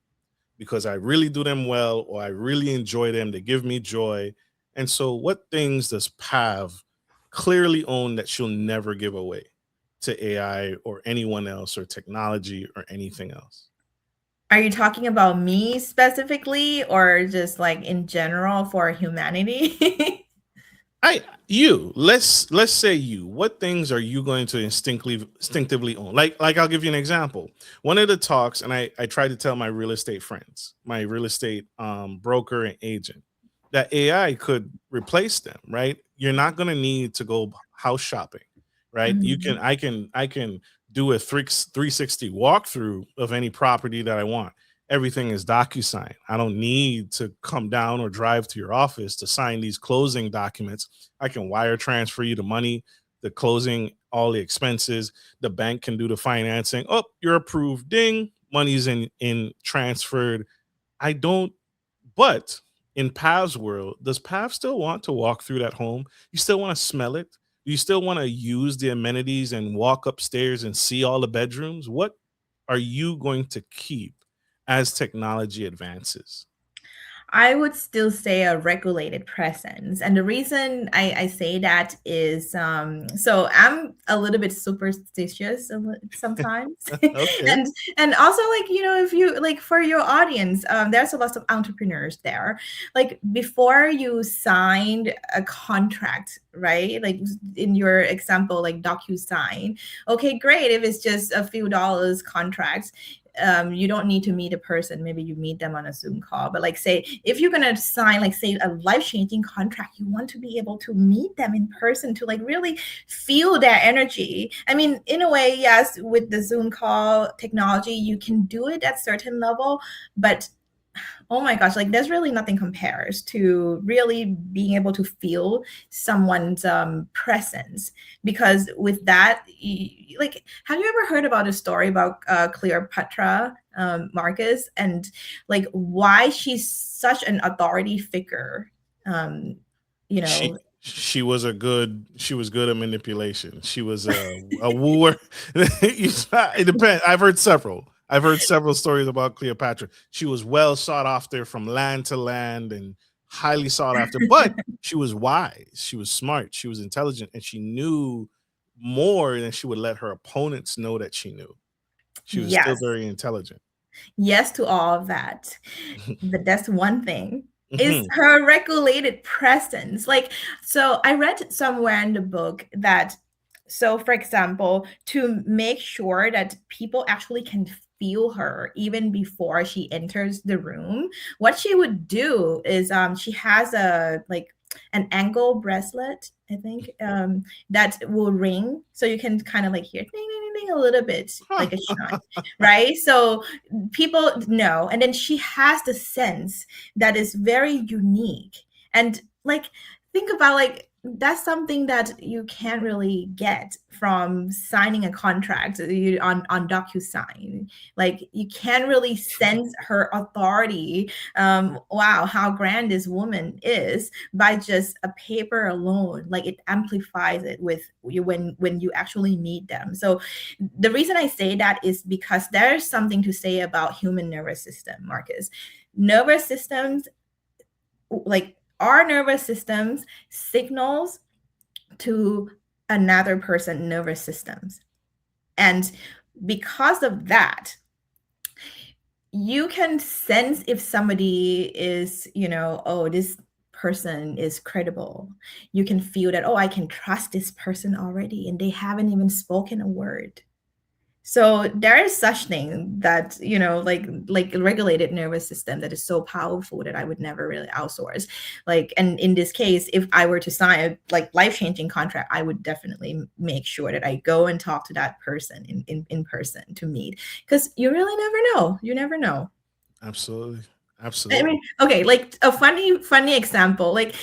because I really do them well or I really enjoy them. They give me joy. And so, what things does Pav clearly own that she'll never give away to AI or anyone else or technology or anything else?
Are you talking about me specifically or just like in general for humanity?
I you let's say you. What things are you going to instinctively own? Like I'll give you an example. One of the talks, and I try to tell my real estate friends, my real estate broker and agent, that AI could replace them. Right? You're not going to need to go house shopping. Right? You can
Mhm.
I can do a 360 walkthrough of any property that I want. Everything is DocuSign. I don't need to come down or drive to your office to sign these closing documents. I can wire transfer you the money, the closing, all the expenses. The bank can do the financing. Oh, you're approved. Ding, money's in transferred. I don't. But in Pav's world, does Pav still want to walk through that home? You still want to smell it? Do you still want to use the amenities and walk upstairs and see all the bedrooms? What are you going to keep as technology advances?
I would still say a regulated presence. And the reason I say that is so I'm a little bit superstitious sometimes.
Okay.
And also, like, if you like, for your audience, there's a lot of entrepreneurs there. Like, before you signed a contract, right? Like in your example, like DocuSign. Okay, great. If it's just a few dollars contract, you don't need to meet a person. Maybe you meet them on a Zoom call. But like, say, if you're gonna sign, like, say, a life-changing contract, you want to be able to meet them in person to like really feel their energy. I mean, in a way, yes, with the Zoom call technology, you can do it at certain level, but oh my gosh, like there's really nothing compares to really being able to feel someone's presence. Because with that, like, have you ever heard about a story about Cleopatra, Marcus, and like why she's such an authority figure? um you
She
know
she was good at manipulation. She was a wooer. It depends. I've heard several stories about Cleopatra. She was well sought after from land to land and highly sought after, but she was wise, she was smart, she was intelligent, and she knew more than she would let her opponents know that she knew. She was still
yes,
very intelligent.
yes to all of that. But that's one thing, is
Mhm.
her regulated presence. Like, so I read somewhere in the book that So, for example, to make sure that people actually can feel her even before she enters the room, what she would do is she has a like an ankle bracelet, I think, that will ring, so you can kind of like hear ding ding ding ding a little bit,
Huh.
like a chime, right? So people know, and then she has the sense that is very unique, and like think about like that's something that you can't really get from signing a contract on DocuSign. Like you can't really sense her authority. Wow, how grand this woman is by just a paper alone. Like it amplifies it with you when you actually meet them. So the reason I say that is because there's something to say about human nervous system, Marcus. Nervous systems, like our nervous systems signals to another person nervous systems, and because of that you can sense if somebody is, oh, this person is credible. You can feel that, oh, I can trust this person already and they haven't even spoken a word. So there is such thing that, like regulated nervous system that is so powerful that I would never really outsource. Like, and in this case, if I were to sign a like life-changing contract, I would definitely make sure that I go and talk to that person in person to meet, because you really never know. You never know.
Absolutely.
I
Absolutely.
mean, okay, like a funny example. Like,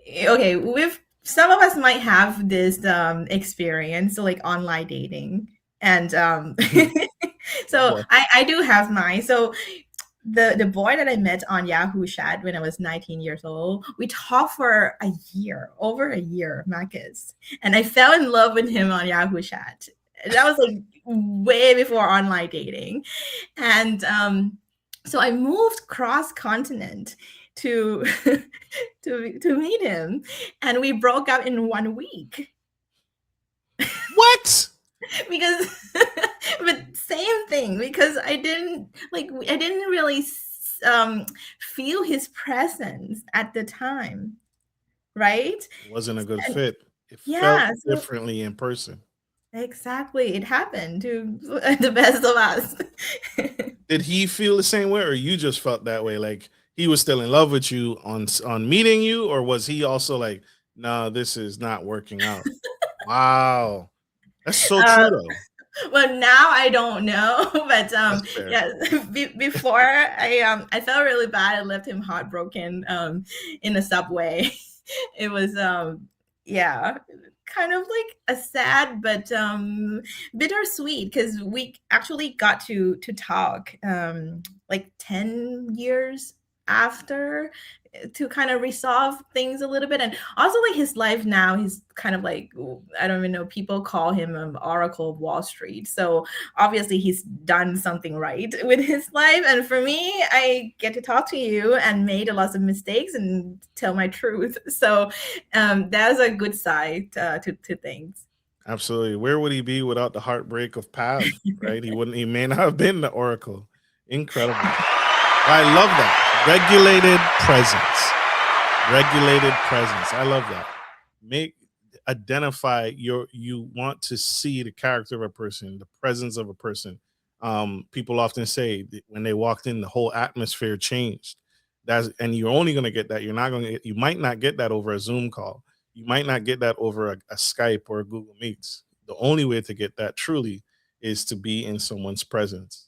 okay, with some of us might have this experience, so like online dating, and
Oh
so
boy.
I do have mine. So the boy that I met on Yahoo Chat when I was 19 years old, we talked for a year, over a year, Marcus, and I fell in love with him on Yahoo Chat. That was like way before online dating, and so I moved cross continent to to meet him, and we broke up in 1 week
What?
because but same thing, because I didn't really feel his presence at the time, right?
It wasn't a good
And
fit. It felt
yeah, so
differently in person.
exactly, it happened to the best of us.
Did he feel the same way, or you just felt that way? Like he was still in love with you on meeting you, or was he also like, "Nah, this is not working out"? Wow, that's so
uh,
true, though.
well, now I don't know, but
That's fair.
yeah, before I felt really bad. I left him heartbroken in the subway. It was yeah, kind of like a sad but bittersweet, because we actually got to talk like 10 years after, to kind of resolve things a little bit. And also like his life now, he's kind of like, I don't even know, people call him Oracle of Wall Street, so obviously he's done something right with his life. And for me, I get to talk to you and made a lot of mistakes and tell my truth. So that's a good side to things.
Absolutely. Where would he be without the heartbreak of Pav? Right? He wouldn't. He may not have been the Oracle. Incredible. I love that. Regulated presence. Regulated presence. I love that. Make identify you want to see the character of a person, the presence of a person. People often say that when they walked in, the whole atmosphere changed. That's and you're only going to get that. You're not going to. You might not get that over a Zoom call. You might not get that over a Skype or a Google Meets. The only way to get that truly is to be in someone's presence.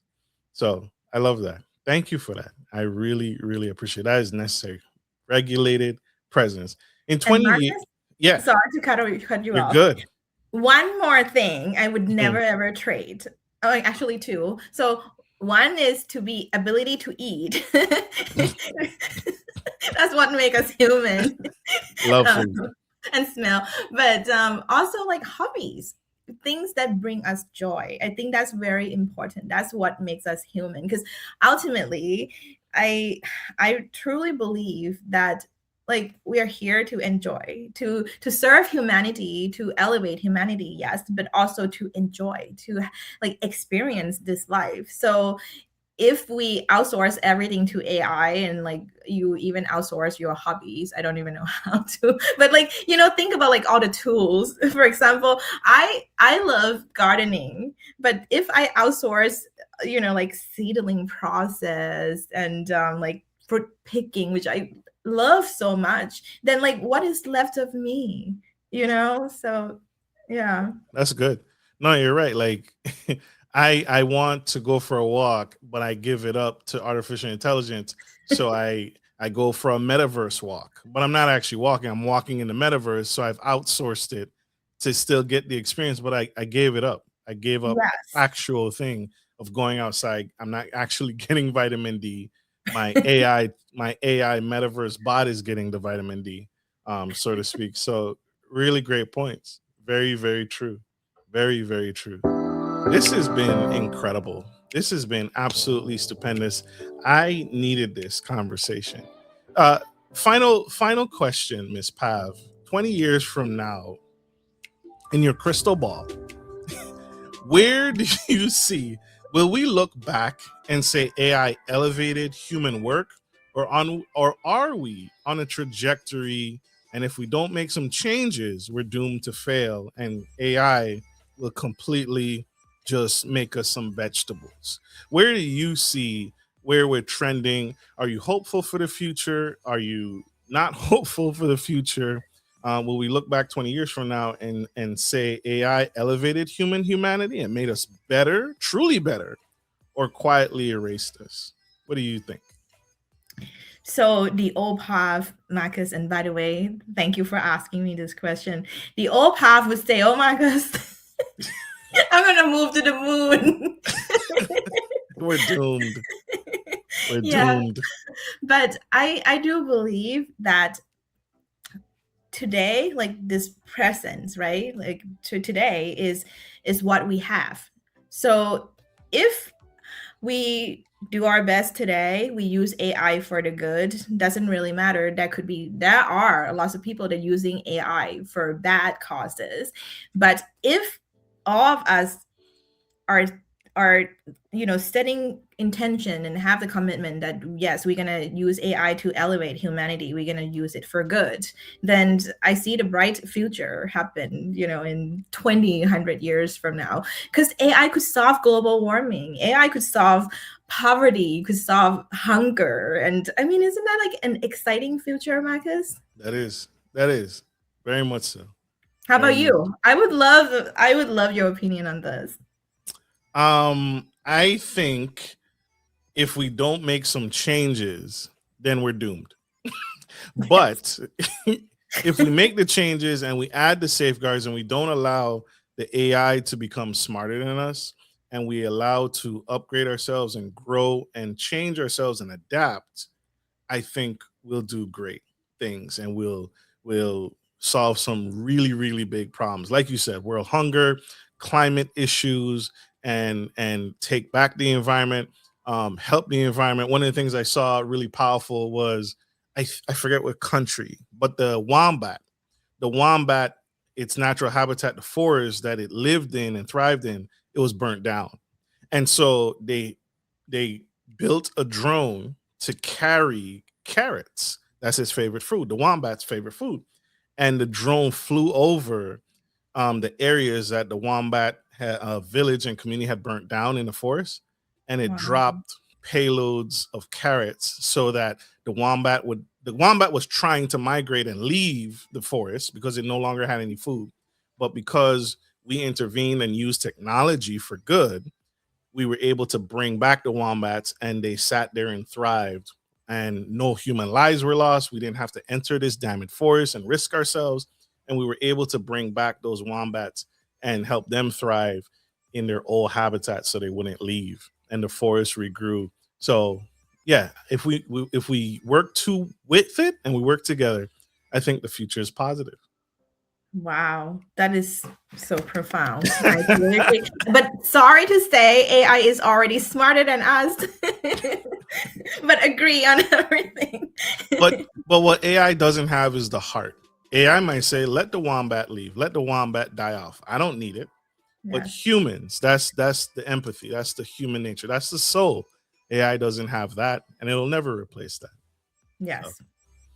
So I love that. Thank you for that. I really, really appreciate that. Is necessary. Regulated presence. In
And
20 years,
Marcus,
yeah,
sorry to cut you
you're
off.
good.
One more thing I would
Mhm.
never ever trade. Oh, actually two. So one is to be ability to eat. That's what makes us human.
Love
Um,
food.
and smell. But also like hobbies, things that bring us joy. I think that's very important. That's what makes us human. Because ultimately, I I truly believe that like we are here to enjoy, to serve humanity, to elevate humanity, yes, but also to enjoy, to like experience this life. So if we outsource everything to AI, and like you even outsource your hobbies, I don't even know how to, but like, think about like all the tools. For example, I love gardening, but if I outsource, like seedling process and like fruit picking, which I love so much, then like what is left of me? So yeah.
That's good. No, you're right. Like I want to go for a walk, but I give it up to artificial intelligence. So I go for a metaverse walk, but I'm not actually walking. I'm walking in the metaverse. So I've outsourced it to still get the experience, but I gave it up. I gave up the
Yes.
actual thing of going outside. I'm not actually getting vitamin D. My AI metaverse bot is getting the vitamin D, so to speak. So really great points. Very, very true. Very, very true. This has been incredible. This has been absolutely stupendous. I needed this conversation. Uh, final question, Miss Pav. 20 years from now, in your crystal ball, where do you see, will we look back and say AI elevated human work, or are we on a trajectory, and if we don't make some changes, we're doomed to fail and AI will completely just make us some vegetables? Where do you see where we're trending? Are you hopeful for the future? Are you not hopeful for the future? Will we look back 20 years from now and say AI elevated humanity and made us better, truly better, or quietly erased us? What do you think?
So the old path, Marcus, and by the way, thank you for asking me this question. The old path would say, "Oh, Marcus, I'm gonna move to the moon."
We're doomed. We're
Yeah,
doomed.
but I do believe that today, like this presence, right? Like to today is what we have. So if we do our best today, we use AI for the good, doesn't really matter. There are lots of people that are using AI for bad causes. But if all of us are are setting intention and have the commitment that yes, we're going to use AI to elevate humanity, we're going to use it for good, then I see the bright future happen, in 2,100 years from now, because AI could solve global warming, AI could solve poverty, could solve hunger. And I mean, isn't that like an exciting future, Marcus?
That is very much so.
How
Very
about
much.
you? I would love your opinion on this.
I think if we don't make some changes, then we're doomed. But if we make the changes and we add the safeguards and we don't allow the AI to become smarter than us, and we allow to upgrade ourselves and grow and change ourselves and adapt, I think we'll do great things, and we'll solve some really, really big problems. Like you said, world hunger, climate issues, and take back the environment, help the environment. One of the things I saw really powerful was, I forget what country, but the wombat, its natural habitat, the forest that it lived in and thrived in, it was burnt down. And so they built a drone to carry carrots. That's his favorite food, the wombat's favorite food. And the drone flew over the areas that the wombat village and community had burnt down in the forest, and it
Wow.
dropped payloads of carrots so that the wombat was trying to migrate and leave the forest because it no longer had any food. But because we intervened and used technology for good, we were able to bring back the wombats, and they sat there and thrived, and no human lives were lost. We didn't have to enter this damaged forest and risk ourselves, and we were able to bring back those wombats and help them thrive in their old habitat so they wouldn't leave, and the forest regrew. So yeah, if we work to with it and we work together, I think the future is positive.
Wow, that is so profound. I totally agree. But sorry to say, AI is already smarter than us, but agree on everything.
But what AI doesn't have is the heart. AI might say, "Let the wombat leave. Let the wombat die off. I don't need it." But
Yes.
humans, that's the empathy. That's the human nature. That's the soul. AI doesn't have that, and it'll never replace that. So,
Yes,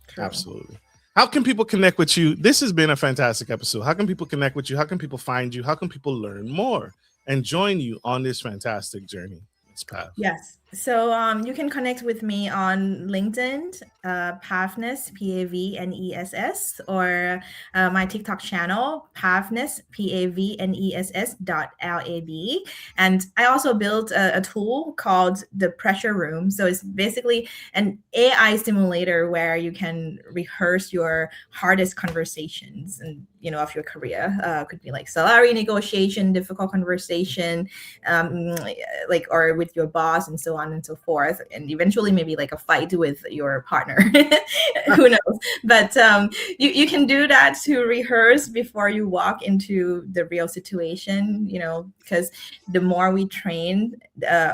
true.
absolutely. How can people connect with you? This has been a fantastic episode. How can people connect with you? How can people find you? How can people learn more and join you on this fantastic journey? It's Pav.
Yes. So you can connect with me on LinkedIn, Pavness, Pavness, or my TikTok channel, Pavness, Pavness.lab. And I also built a tool called the Pressure Room. So it's basically an AI simulator where you can rehearse your hardest conversations and of your career. Could be like salary negotiation, difficult conversation, like or with your boss and so on and so forth, and eventually maybe like a fight with your partner. Who knows? But you can do that to rehearse before you walk into the real situation, because the more we train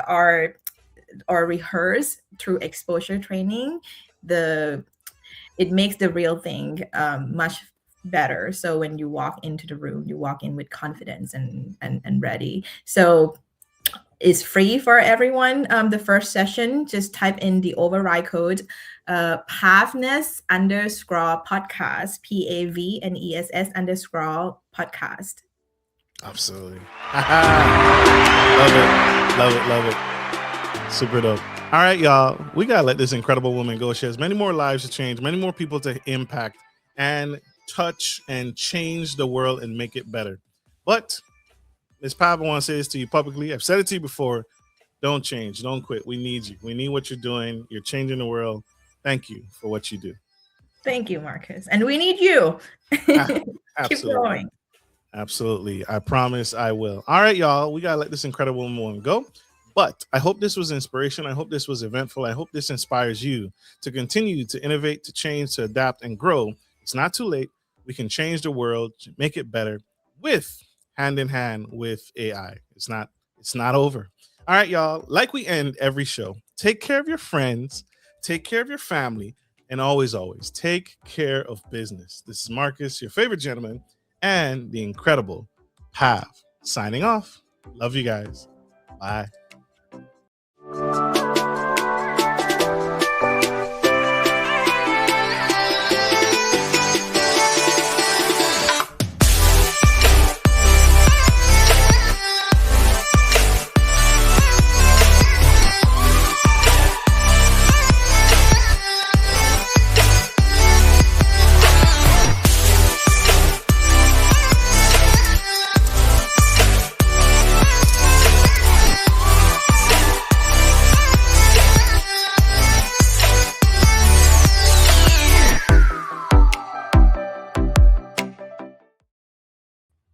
or rehearse through exposure training, it makes the real thing much better. So when you walk into the room, you walk in with confidence and ready. So it's free for everyone. The first session, just type in the override code Pavness_podcast, Pavness_podcast.
Absolutely. Love it. Super dope. All right, y'all. We got to let this incredible woman go. She has many more lives to change, many more people to impact and touch and change the world and make it better. But Ms. Pav, I want to say this to you publicly. I've said it to you before. Don't change. Don't quit. We need you. We need what you're doing. You're changing the world. Thank you for what you do.
Thank you, Marcus. And we need you. Keep going.
Absolutely. I promise I will. All right, y'all. We got to let this incredible woman go. But I hope this was inspiration. I hope this was eventful. I hope this inspires you to continue to innovate, to change, to adapt, and grow. It's not too late. We can change the world, make it better with hand in hand with AI. It's not over. All right, y'all. Like we end every show, take care of your friends, take care of your family, and always take care of business. This is Marcus, your favorite gentleman, and the incredible Pav signing off. Love you guys. Bye.